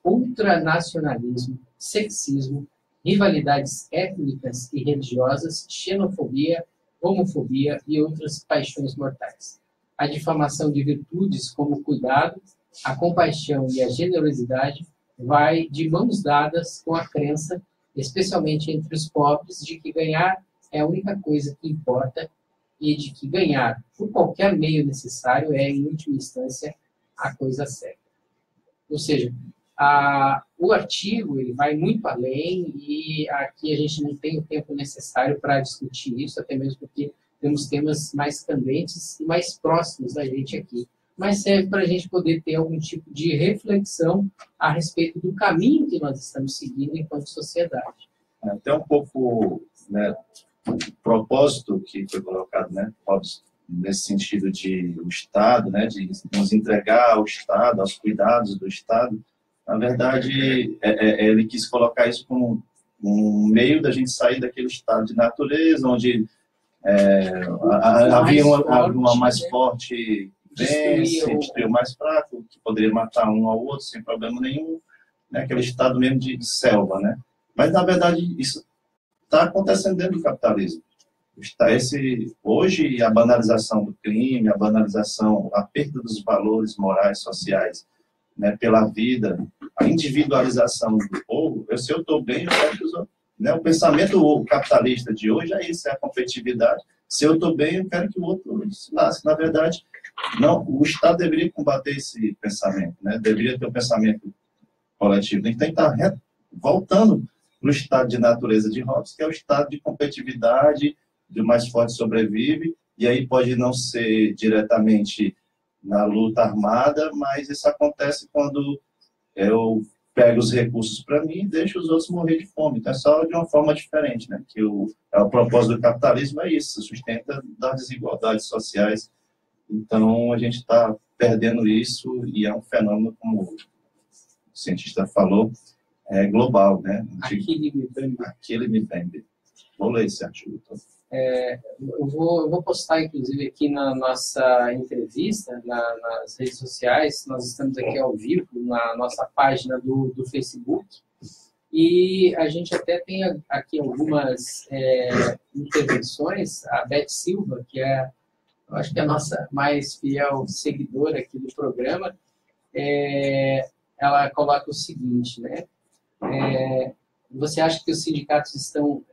ultranacionalismo, sexismo, rivalidades étnicas e religiosas, xenofobia, homofobia e outras paixões mortais. A difamação de virtudes como o cuidado, a compaixão e a generosidade vai de mãos dadas com a crença, especialmente entre os pobres, de que ganhar é a única coisa que importa e de que ganhar por qualquer meio necessário é, em última instância, a coisa certa. Ou seja, o artigo ele vai muito além e aqui a gente não tem o tempo necessário para discutir isso, até mesmo porque temos temas mais candentes e mais próximos da gente aqui. Mas serve para a gente poder ter algum tipo de reflexão a respeito do caminho que nós estamos seguindo enquanto sociedade. Até um pouco, né, o propósito que foi colocado, né, nesse sentido de o Estado, né, de nos entregar ao Estado, aos cuidados do Estado. Na verdade, ele quis colocar isso como um meio da gente sair daquele estado de natureza, onde havia uma mais forte destruir o mais fraco, que poderia matar um ao outro sem problema nenhum, né? Aquele estado mesmo de selva, né? Mas, na verdade, isso está acontecendo dentro do capitalismo. Hoje, a banalização do crime, a banalização, a perda dos valores morais, sociais, né, pela vida, a individualização do povo, se eu estou bem, eu quero que os outros, né? O pensamento capitalista de hoje é isso, é a competitividade. Se eu estou bem, eu quero que o outro se lasque. Na verdade, não, o Estado deveria combater esse pensamento, né? Deveria ter um pensamento coletivo. Tem que estar voltando para o estado de natureza de Hobbes, que é o estado de competitividade, do mais forte sobrevive, e aí pode não ser diretamente na luta armada, mas isso acontece quando eu pego os recursos para mim e deixo os outros morrer de fome. Então é só de uma forma diferente, né? Que o propósito do capitalismo é isso, sustenta das desigualdades sociais. Então a gente está perdendo isso e é um fenômeno, como o cientista falou, global, né? Achille Mbembe. Vou ler esse artigo todo. Eu vou postar, inclusive, aqui na nossa entrevista, nas redes sociais. Nós estamos aqui ao vivo na nossa página do Facebook. E a gente até tem aqui algumas intervenções. A Beth Silva, que eu acho que é a nossa mais fiel seguidora aqui do programa, ela coloca o seguinte, né? Você acha que os sindicatos estão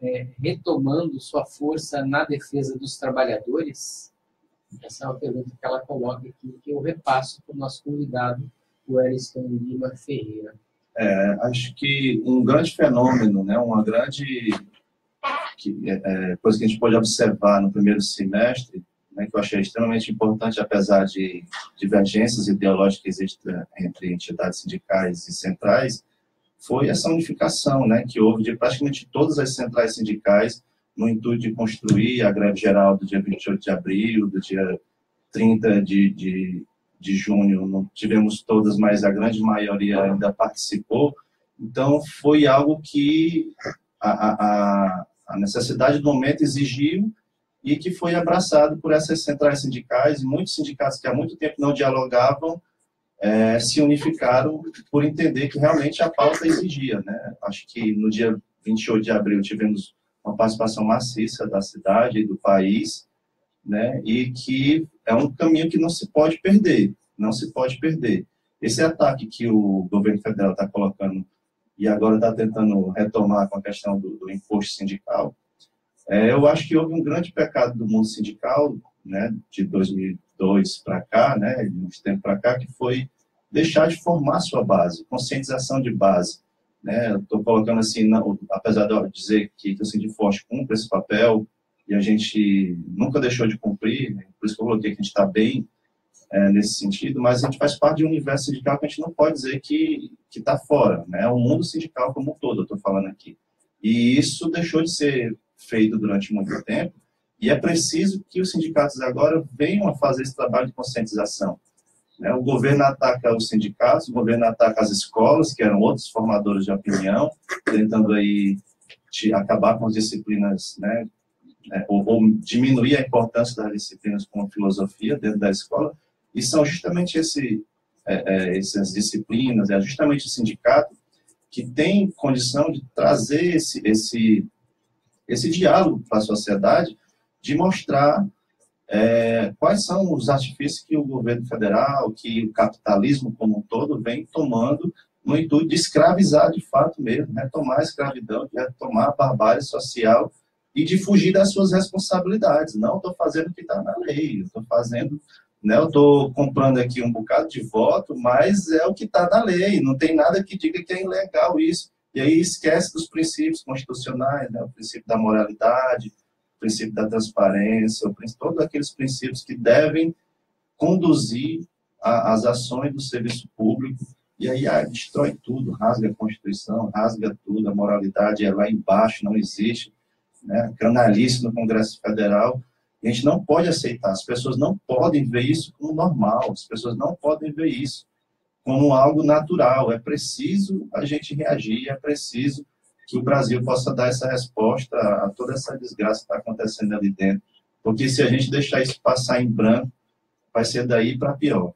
retomando sua força na defesa dos trabalhadores? Essa é uma pergunta que ela coloca aqui, que eu repasso para o nosso convidado, o Eriston Lima Ferreira. Acho que um grande fenômeno, né, uma grande coisa que a gente pode observar no primeiro semestre, né, que eu achei extremamente importante, apesar de divergências ideológicas que existem entre entidades sindicais e centrais, foi essa unificação, né, que houve de praticamente todas as centrais sindicais no intuito de construir a greve geral do dia 28 de abril, do dia 30 de de junho não tivemos todas, mas a grande maioria ainda participou. Então, foi algo que a necessidade do momento exigiu e que foi abraçado por essas centrais sindicais, e muitos sindicatos que há muito tempo não dialogavam se unificaram por entender que realmente a pauta exigia, né? Acho que no dia 28 de abril tivemos uma participação maciça da cidade e do país, né? E que é um caminho que não se pode perder, não se pode perder. Esse ataque que o governo federal está colocando e agora está tentando retomar com a questão do imposto sindical, eu acho que houve um grande pecado do mundo sindical, né, de 2002 para cá, né, de uns tempos para cá, que foi deixar de formar sua base, conscientização de base. Né? Eu estou colocando assim, apesar de eu dizer que o Sindiforte cumpre esse papel, e a gente nunca deixou de cumprir, né? Por isso que eu coloquei que a gente está bem nesse sentido, mas a gente faz parte de um universo sindical que a gente não pode dizer que está fora, né? O mundo sindical como um todo, eu estou falando aqui. E isso deixou de ser feito durante muito tempo, e é preciso que os sindicatos agora venham a fazer esse trabalho de conscientização. Né? O governo ataca os sindicatos, o governo ataca as escolas, que eram outros formadores de opinião, tentando aí acabar com as disciplinas, né? Ou diminuir a importância das disciplinas como filosofia dentro da escola, e são justamente essas disciplinas, é justamente o sindicato que tem condição de trazer esse diálogo para a sociedade, de mostrar quais são os artifícios que o governo federal, que o capitalismo como um todo vem tomando no intuito de escravizar de fato mesmo, retomar a escravidão, de retomar a barbárie social e de fugir das suas responsabilidades. Não estou fazendo o que está na lei, estou fazendo, né, eu estou comprando aqui um bocado de voto, mas é o que está na lei, não tem nada que diga que é ilegal isso. E aí esquece dos princípios constitucionais, né, o princípio da moralidade, o princípio da transparência, todos aqueles princípios que devem conduzir as ações do serviço público, e aí destrói tudo, rasga a Constituição, rasga tudo, a moralidade é lá embaixo, não existe, né? Canalice no Congresso Federal, a gente não pode aceitar, as pessoas não podem ver isso como normal, as pessoas não podem ver isso como algo natural, é preciso a gente reagir, é preciso que o Brasil possa dar essa resposta a toda essa desgraça que está acontecendo ali dentro, porque se a gente deixar isso passar em branco, vai ser daí para pior.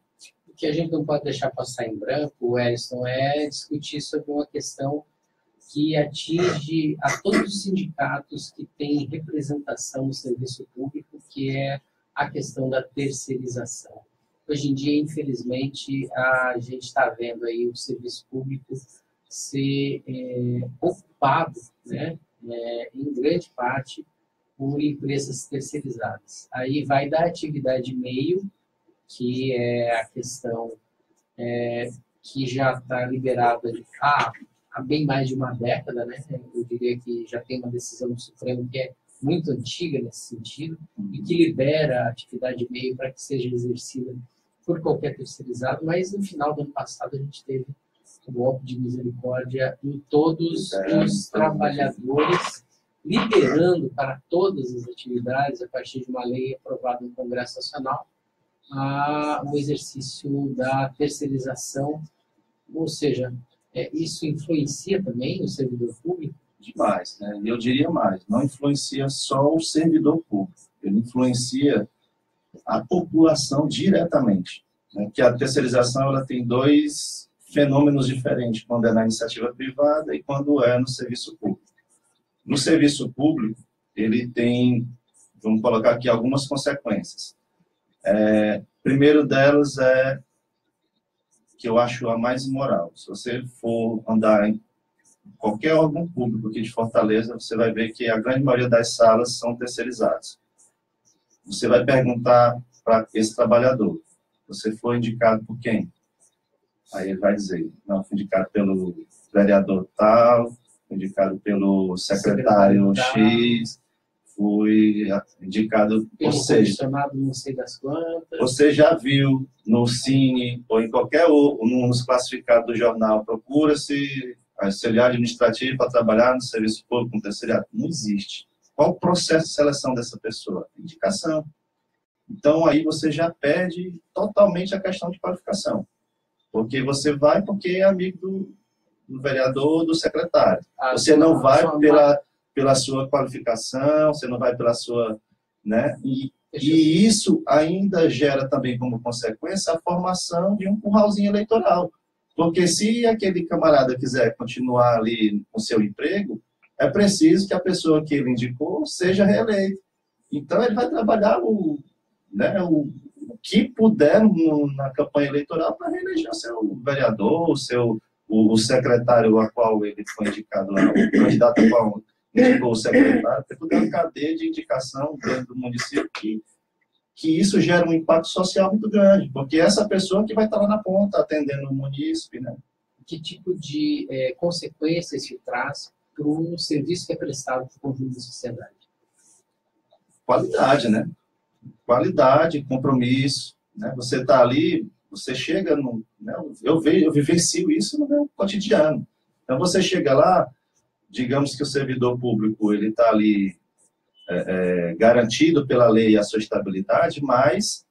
O que a gente não pode deixar passar em branco, Wellington, é discutir sobre uma questão que atinge a todos os sindicatos que têm representação no serviço público, que é a questão da terceirização. Hoje em dia, infelizmente, a gente está vendo aí o serviço público ser ocupado, né, em grande parte, por empresas terceirizadas. Aí vai da atividade meio, que é a questão que já está liberada há bem mais de uma década, né? Eu diria que já tem uma decisão do Supremo que é muito antiga nesse sentido, e que libera a atividade meio para que seja exercida por qualquer terceirizado, mas no final do ano passado a gente teve o golpe de misericórdia em todos os trabalhadores, liberando para todas as atividades, a partir de uma lei aprovada no Congresso Nacional, o exercício da terceirização, ou seja, isso influencia também o servidor público? Demais, né? Eu diria mais, não influencia só o servidor público, ele influencia a população diretamente, né? Que a terceirização ela tem dois fenômenos diferentes, quando é na iniciativa privada e quando é no serviço público. No serviço público, ele tem, vamos colocar aqui algumas consequências. Primeiro delas que eu acho a mais imoral. Se você for andar em qualquer órgão público aqui de Fortaleza, você vai ver que a grande maioria das salas são terceirizadas. Você vai perguntar para esse trabalhador, você foi indicado por quem? Aí ele vai dizer, não, fui indicado pelo vereador tal, fui indicado pelo secretário X, fui indicado, pelo ou seja, comissionado não sei das quantas. Você já viu no Cine ou em qualquer nos classificados do jornal, procura-se auxiliar administrativo para trabalhar no serviço público com terceiriado? Não existe. Qual o processo de seleção dessa pessoa? Indicação. Então, aí você já perde totalmente a questão de qualificação. Porque você vai porque é amigo do vereador, do secretário. Você não vai pela sua qualificação, você não vai pela sua... né? E isso ainda gera também como consequência a formação de um curralzinho eleitoral. Porque se aquele camarada quiser continuar ali com seu emprego, é preciso que a pessoa que ele indicou seja reeleita. Então, ele vai trabalhar o que puder na campanha eleitoral para reeleger o seu vereador, o secretário a qual ele foi indicado lá, o candidato a qual indicou o secretário, tem toda uma cadeia de indicação dentro do município que isso gera um impacto social muito grande, porque essa pessoa que vai estar lá na ponta atendendo o munícipe, né? Que tipo de consequências isso traz para um serviço que é prestado para o conjunto da sociedade? Qualidade, né? Qualidade, compromisso, né? Você está ali, você chega no... né? Eu vivencio isso no meu cotidiano. Então, você chega lá, digamos que o servidor público ele está ali garantido pela lei a sua estabilidade, mas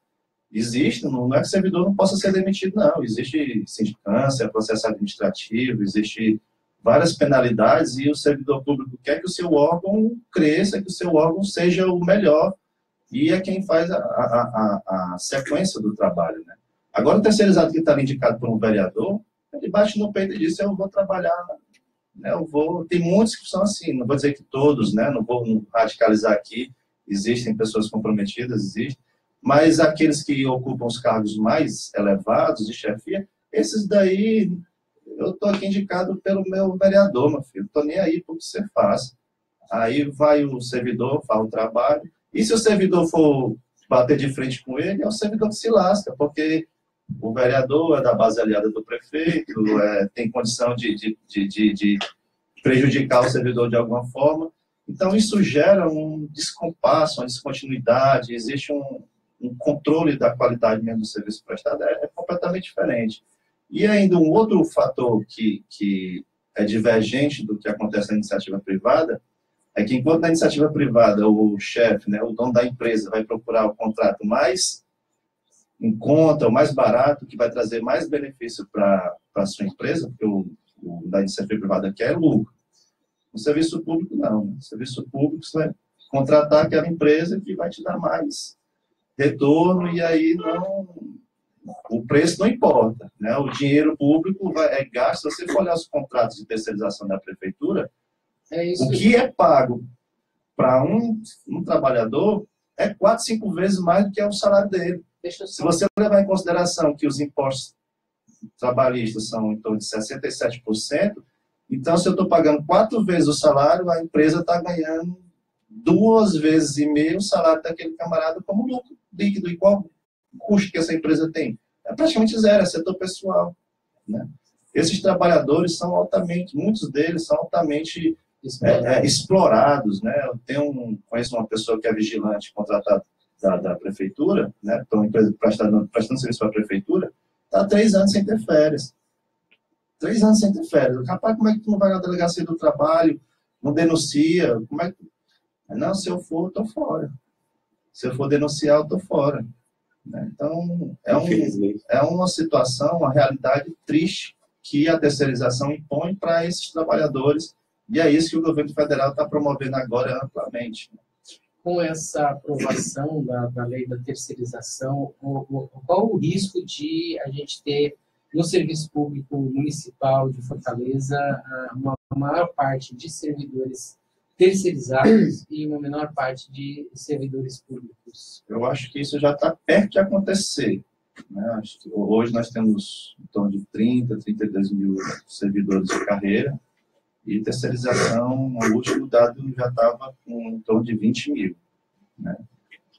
existe, não é que o servidor não possa ser demitido, não. Existe sindicância, processo administrativo, existe várias penalidades e o servidor público quer que o seu órgão cresça, que o seu órgão seja o melhor e é quem faz a sequência do trabalho, né? Agora, o terceirizado que está indicado por um vereador, ele bate no peito e diz, eu vou trabalhar, né? Tem muitos que são assim, não vou dizer que todos, né? Não vou radicalizar aqui, existem pessoas comprometidas, existem, mas aqueles que ocupam os cargos mais elevados de chefia, esses daí, eu estou aqui indicado pelo meu vereador, meu filho, estou nem aí porque você faz. Aí vai o servidor, faz o trabalho, e se o servidor for bater de frente com ele, é o servidor que se lasca, porque o vereador é da base aliada do prefeito, tem condição de prejudicar o servidor de alguma forma. Então, isso gera um descompasso, uma descontinuidade, existe um controle da qualidade mesmo do serviço prestado, é completamente diferente. E ainda um outro fator que é divergente do que acontece na iniciativa privada, é que enquanto na iniciativa privada o chefe, né, o dono da empresa, vai procurar o contrato mais em conta, o mais barato, que vai trazer mais benefício para a sua empresa, porque o da iniciativa privada quer lucro. No serviço público, não. No serviço público, você vai contratar aquela empresa que vai te dar mais retorno, e aí o preço não importa, né? O dinheiro público é gasto. Se você for olhar os contratos de terceirização da prefeitura, o que é pago para um trabalhador é 4, 5 vezes mais do que é o salário dele. Se você levar em consideração que os impostos trabalhistas são em torno de 67%, então, se eu estou pagando 4 vezes o salário, a empresa está ganhando 2,5 vezes o salário daquele camarada como lucro líquido. E qual o custo que essa empresa tem? É praticamente zero, é setor pessoal, né? Esses trabalhadores são muitos deles são altamente explorados, né? Eu conheço uma pessoa que é vigilante contratada da prefeitura, né? Então, uma empresa prestando serviço para a prefeitura, está há 3 anos sem ter férias. 3 anos sem ter férias. Rapaz, como é que tu não vai na delegacia do trabalho, não denuncia? Como é que... Não, se eu for, eu estou fora. Se eu for denunciar, eu estou fora. Né? Então, é uma situação, uma realidade triste que a terceirização impõe para esses trabalhadores, e é isso que o governo federal está promovendo agora amplamente. Com essa aprovação da lei da terceirização, qual o risco de a gente ter no serviço público municipal de Fortaleza uma maior parte de servidores terceirizados e uma menor parte de servidores públicos? Eu acho que isso já está perto de acontecer, né? Acho que hoje nós temos em torno de 32 mil servidores de carreira, e terceirização, o último dado já estava com em torno de 20 mil. Né?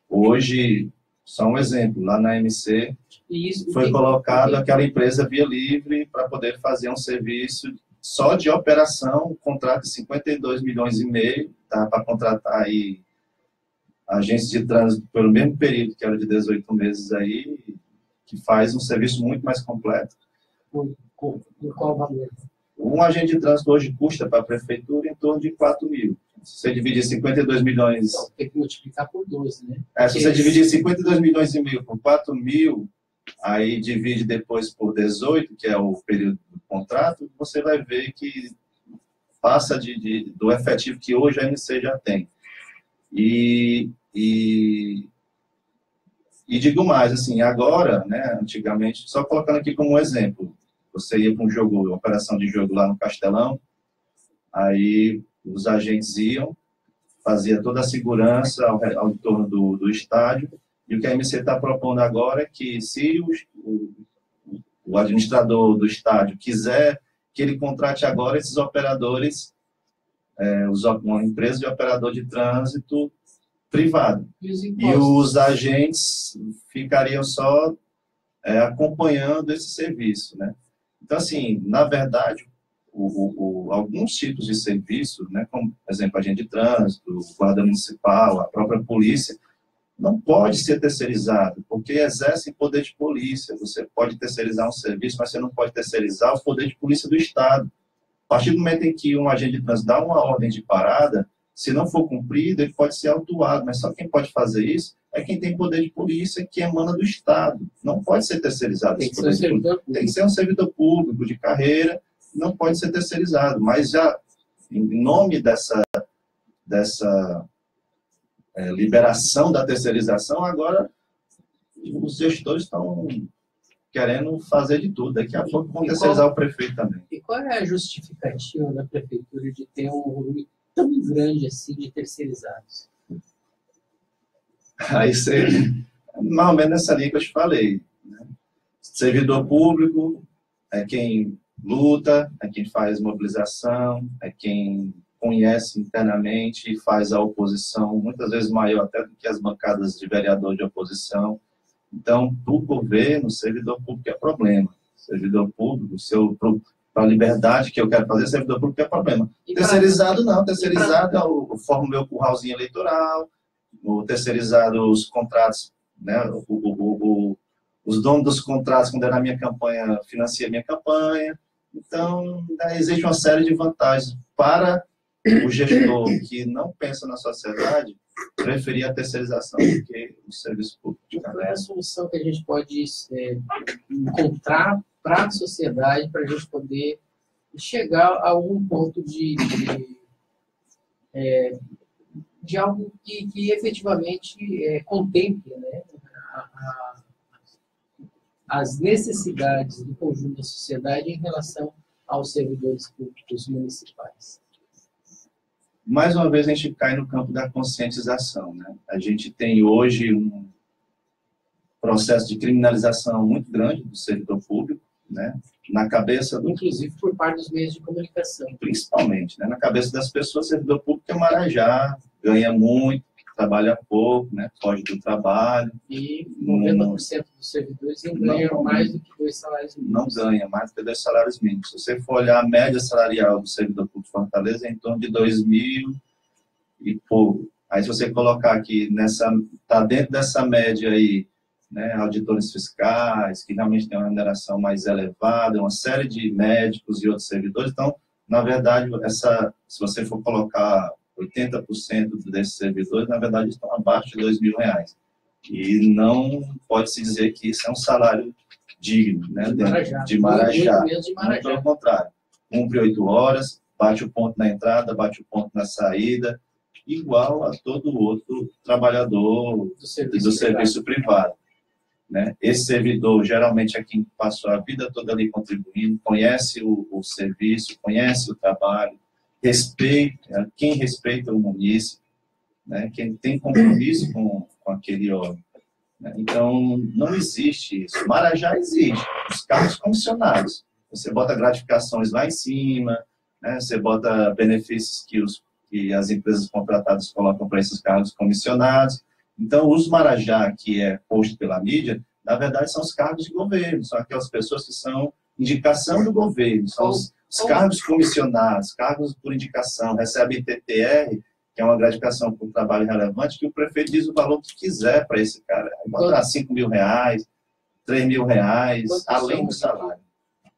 Hoje, só um exemplo, lá na MC foi colocado aquela empresa Via Livre para poder fazer um serviço só de operação, um contrato de 52 milhões e meio, tá, para contratar aí agências de trânsito pelo mesmo período, que era de 18 meses aí, que faz um serviço muito mais completo. Por qual valor? Um agente de trânsito hoje custa para a prefeitura em torno de 4 mil. Se você dividir 52 milhões... Então, tem que multiplicar por 12, né? Se você dividir 52 milhões e meio por 4 mil, aí divide depois por 18, que é o período do contrato, você vai ver que passa do efetivo que hoje a MC já tem. E digo mais, assim, agora, né, antigamente, só colocando aqui como um exemplo, você ia para um jogo, uma operação de jogo lá no Castelão, aí os agentes iam, fazia toda a segurança ao entorno do estádio, e o que a MC está propondo agora é que se o administrador do estádio quiser que ele contrate agora esses operadores, uma empresa de operador de trânsito privado. E os agentes ficariam só acompanhando esse serviço, né? Então, assim, na verdade, alguns tipos de serviço, né, como, por exemplo, agente de trânsito, guarda municipal, a própria polícia, não pode ser terceirizado, porque exerce poder de polícia. Você pode terceirizar um serviço, mas você não pode terceirizar o poder de polícia do Estado. A partir do momento em que um agente de trânsito dá uma ordem de parada, se não for cumprido, ele pode ser autuado, mas só quem pode fazer isso é quem tem poder de polícia, que emana do Estado. Não pode ser terceirizado. Tem que ser um servidor público de carreira, não pode ser terceirizado. Mas já, em nome dessa liberação da terceirização, agora os gestores estão querendo fazer de tudo. Daqui a pouco vão terceirizar o prefeito também. E qual é a justificativa da prefeitura de ter um volume tão grande assim de terceirizados? Aí você, mais ou menos nessa linha que eu te falei, né? Servidor público é quem luta, é quem faz mobilização, é quem conhece internamente e faz a oposição, muitas vezes maior até do que as bancadas de vereador de oposição. Então, para o governo, servidor público é problema. Servidor público, para a liberdade que eu quero fazer, servidor público é problema. Terceirizado não, terceirizado eu formo meu curralzinho eleitoral, o terceirizado, os contratos, né, os donos dos contratos, quando era a minha campanha, financia a minha campanha. Então, existe uma série de vantagens para o gestor que não pensa na sociedade, preferir a terceirização do que o serviço público. Qual é a solução que a gente pode encontrar para a sociedade, para a gente poder chegar a algum ponto de algo que efetivamente contemple, né, as necessidades do conjunto da sociedade em relação aos servidores públicos municipais? Mais uma vez, a gente cai no campo da conscientização, né? A gente tem hoje um processo de criminalização muito grande do servidor público, né? Na cabeça inclusive por parte dos meios de comunicação. Principalmente, né? Na cabeça das pessoas, servidor público é marajá, ganha muito, trabalha pouco, né? Foge do trabalho. E 90% dos servidores não ganham mais do que 2 salários mínimos. Não ganha mais do que 2 salários mínimos. Se você for olhar a média salarial do servidor público de Fortaleza, é em torno de 2.000 e pouco. Aí, se você colocar aqui, está dentro dessa média aí, né, auditores fiscais, que realmente tem uma remuneração mais elevada, uma série de médicos e outros servidores. Então, na verdade, se você for colocar 80% desses servidores, na verdade, estão abaixo de R$2.000. E não pode-se dizer que isso é um salário digno, né, de Marajá. Muito pelo contrário. Cumpre 8 horas, bate o ponto na entrada, bate o ponto na saída, igual a todo outro trabalhador do serviço privado. Né? Esse servidor, geralmente, é quem passou a vida toda ali contribuindo, conhece o serviço, conhece o trabalho, quem respeita o munícipe, né? Quem tem compromisso com aquele órgão. Né? Então, não existe isso. Marajá existe, os cargos comissionados. Você bota gratificações lá em cima, né? Você bota benefícios que as empresas contratadas colocam para esses cargos comissionados. Então, os Marajá, que é posto pela mídia, na verdade, são os cargos de governo, são aquelas pessoas que são indicação do governo, são os cargos comissionados, cargos por indicação, recebem TTR, que é uma gratificação por trabalho relevante, que o prefeito diz o valor que quiser para esse cara. Pode dar R$5.000, R$3.000, além do salário.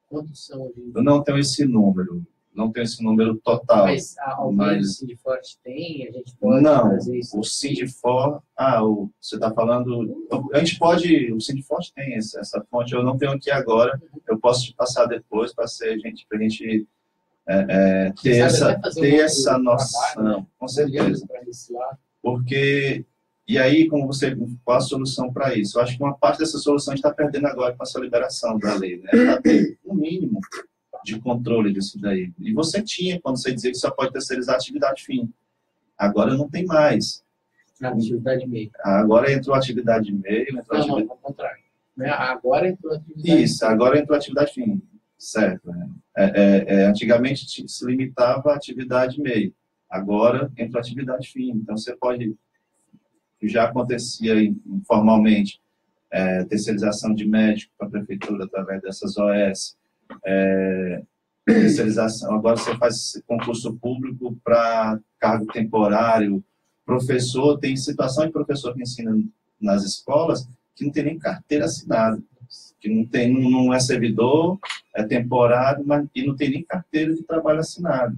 Quantos são hoje? Eu não tenho esse número. não tenho esse número total. Mas alguém do Sindiforte tem? A gente pode fazer isso? O Sindiforte... você está falando... o Sindiforte tem essa fonte, eu não tenho aqui agora, eu posso te passar depois para a gente ter essa noção, trabalho, né? Com certeza. Porque... E aí, qual a solução para isso? Eu acho que uma parte dessa solução a gente está perdendo agora com essa liberação da lei, né? Para ter um mínimo de controle disso daí. E você tinha, quando você dizia que só pode terceirizar a atividade fim. Agora não tem mais. Atividade meio. Agora entrou a atividade meio. Não, ao contrário. Agora entrou a atividade Isso, agora entrou a atividade fim. Certo. Antigamente se limitava a atividade meio. Agora entrou a atividade fim. Então você pode... Já acontecia informalmente, terceirização de médico para a prefeitura através dessas OS, terceirização, agora você faz concurso público para cargo temporário, professor, tem situação de professor que ensina nas escolas que não tem nem carteira assinada, que não é servidor, é temporário, e não tem nem carteira de trabalho assinado.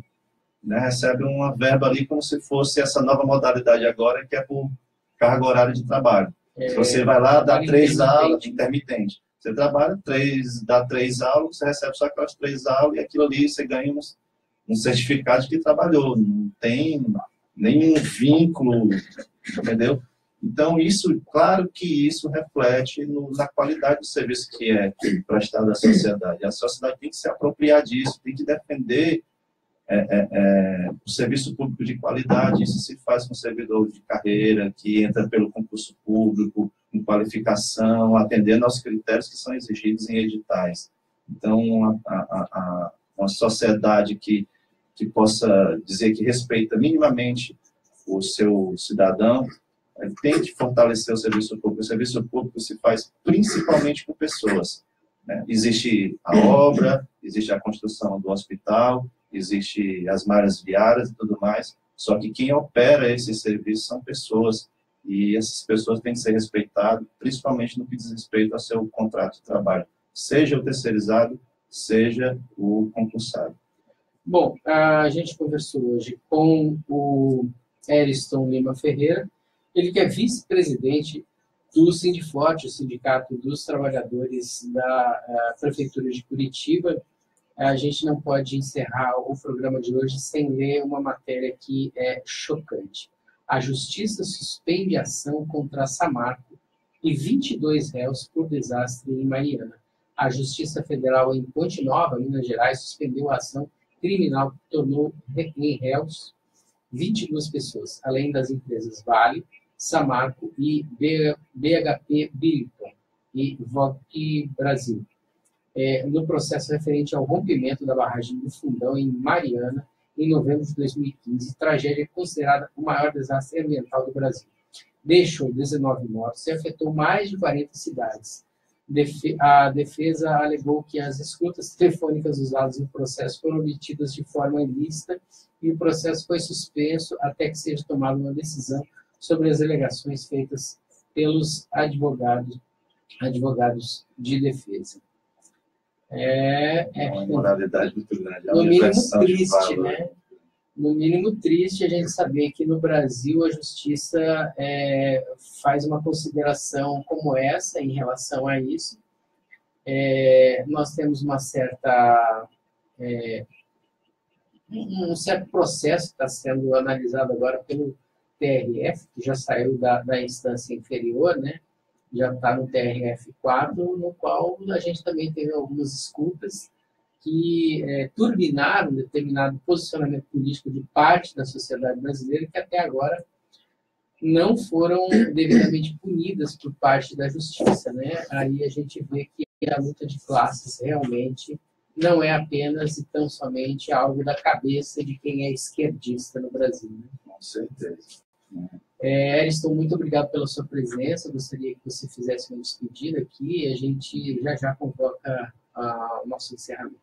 Né? Recebe uma verba ali como se fosse essa nova modalidade agora, que é por carga horária de trabalho. Você vai lá, dá 3 aulas, intermitente. Você trabalha, dá 3 aulas, você recebe só aquelas 3 aulas, e aquilo ali você ganha um certificado de que trabalhou. Não tem nenhum vínculo, entendeu? Então, claro que isso reflete na qualidade do serviço que é prestado à sociedade. A sociedade tem que se apropriar disso, tem que defender o serviço público de qualidade. Isso se faz com servidor de carreira, que entra pelo concurso público, com qualificação, atendendo aos critérios que são exigidos em editais. Então, uma sociedade que possa dizer que respeita minimamente o seu cidadão, tem que fortalecer o serviço público. O serviço público se faz principalmente com pessoas. Né? Existe a obra, existe a construção do hospital, existe as malhas viárias e tudo mais, só que quem opera esses serviços são pessoas, e essas pessoas têm que ser respeitadas, principalmente no que diz respeito ao seu contrato de trabalho, seja o terceirizado, seja o concursado. Bom, a gente conversou hoje com o Eriston Lima Ferreira, ele que é vice-presidente do Sindiforte, o Sindicato dos Trabalhadores da Prefeitura de Curitiba. A gente não pode encerrar o programa de hoje sem ler uma matéria que é chocante. A Justiça suspende a ação contra a Samarco e 22 réus por desastre em Mariana. A Justiça Federal em Ponte Nova, Minas Gerais, suspendeu a ação criminal que tornou em réus 22 pessoas, além das empresas Vale, Samarco e BHP Billiton e VOC Brasil. No processo referente ao rompimento da barragem do Fundão em Mariana, em novembro de 2015, tragédia considerada o maior desastre ambiental do Brasil. Deixou 19 mortos e afetou mais de 40 cidades. A defesa alegou que as escutas telefônicas usadas no processo foram obtidas de forma ilícita e o processo foi suspenso até que seja tomada uma decisão sobre as alegações feitas pelos advogados de defesa. Uma moralidade muito grande. No mínimo triste, né? No mínimo triste a gente saber que no Brasil a justiça faz uma consideração como essa em relação a isso. Nós temos um certo processo que está sendo analisado agora pelo TRF, que já saiu da instância inferior, né? Já está no TRF4, no qual a gente também teve algumas escutas que turbinaram um determinado posicionamento político de parte da sociedade brasileira que até agora não foram devidamente punidas por parte da justiça, né? Aí a gente vê que a luta de classes realmente não é apenas e tão somente algo da cabeça de quem é esquerdista no Brasil. Né? Com certeza. Eriston, muito obrigado pela sua presença. Gostaria que você fizesse uma despedida aqui e a gente já convoca o nosso encerramento.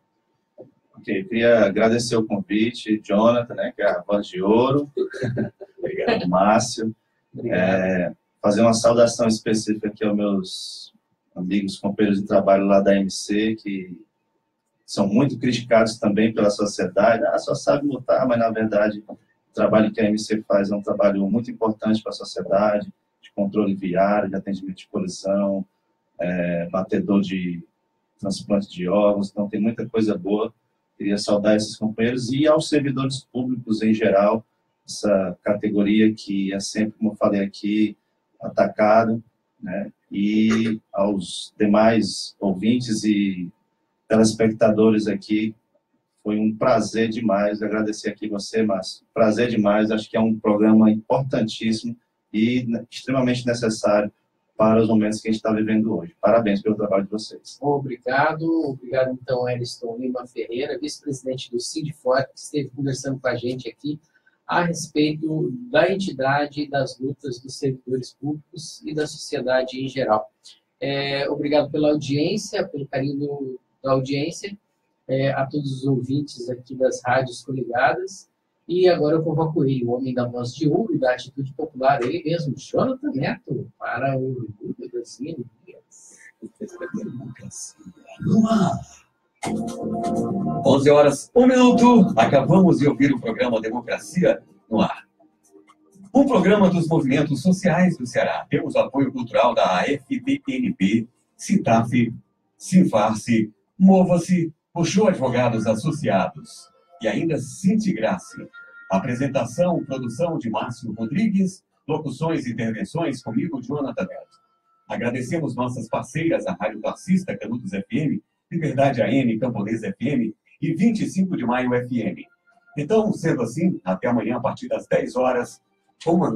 Ok, queria agradecer o convite, Jonathan, né, que é a voz de ouro. Obrigado, Márcio. Fazer uma saudação específica aqui aos meus amigos, companheiros de trabalho lá da MC, que são muito criticados também pela sociedade. Só sabe lutar, mas na verdade o trabalho que a MC faz é um trabalho muito importante para a sociedade, de controle viário, de atendimento de colisão, batedor de transplante de órgãos, então tem muita coisa boa. Queria saudar esses companheiros e aos servidores públicos em geral, essa categoria que é sempre, como eu falei aqui, atacado, né? E aos demais ouvintes e telespectadores aqui, foi um prazer demais agradecer aqui você, Márcio. Prazer demais, acho que é um programa importantíssimo e extremamente necessário para os momentos que a gente está vivendo hoje. Parabéns pelo trabalho de vocês. Obrigado então, Eliston Lima Ferreira, vice-presidente do Sindifort, que esteve conversando com a gente aqui a respeito da entidade e das lutas dos servidores públicos e da sociedade em geral. Obrigado pela audiência, pelo carinho da audiência, a todos os ouvintes aqui das rádios coligadas. E agora eu convoco ele, o homem da voz de ouro e da atitude popular, ele mesmo, Jonathan Neto, para o orgulho das minorias. 11 horas, 1 minuto. Acabamos de ouvir o programa Democracia no Ar. Um programa dos movimentos sociais do Ceará. Temos o apoio cultural da AFPNB, CITAF, Sinfarce, Mova-se, Puxou Advogados Associados e ainda Sintigrace. Apresentação, produção de Márcio Rodrigues, locuções e intervenções comigo, Jonathan Neto. Agradecemos nossas parceiras, a Rádio Classista, Canudos FM, Liberdade AM, Camponês FM e 25 de Maio FM. Então, sendo assim, até amanhã a partir das 10 horas, com uma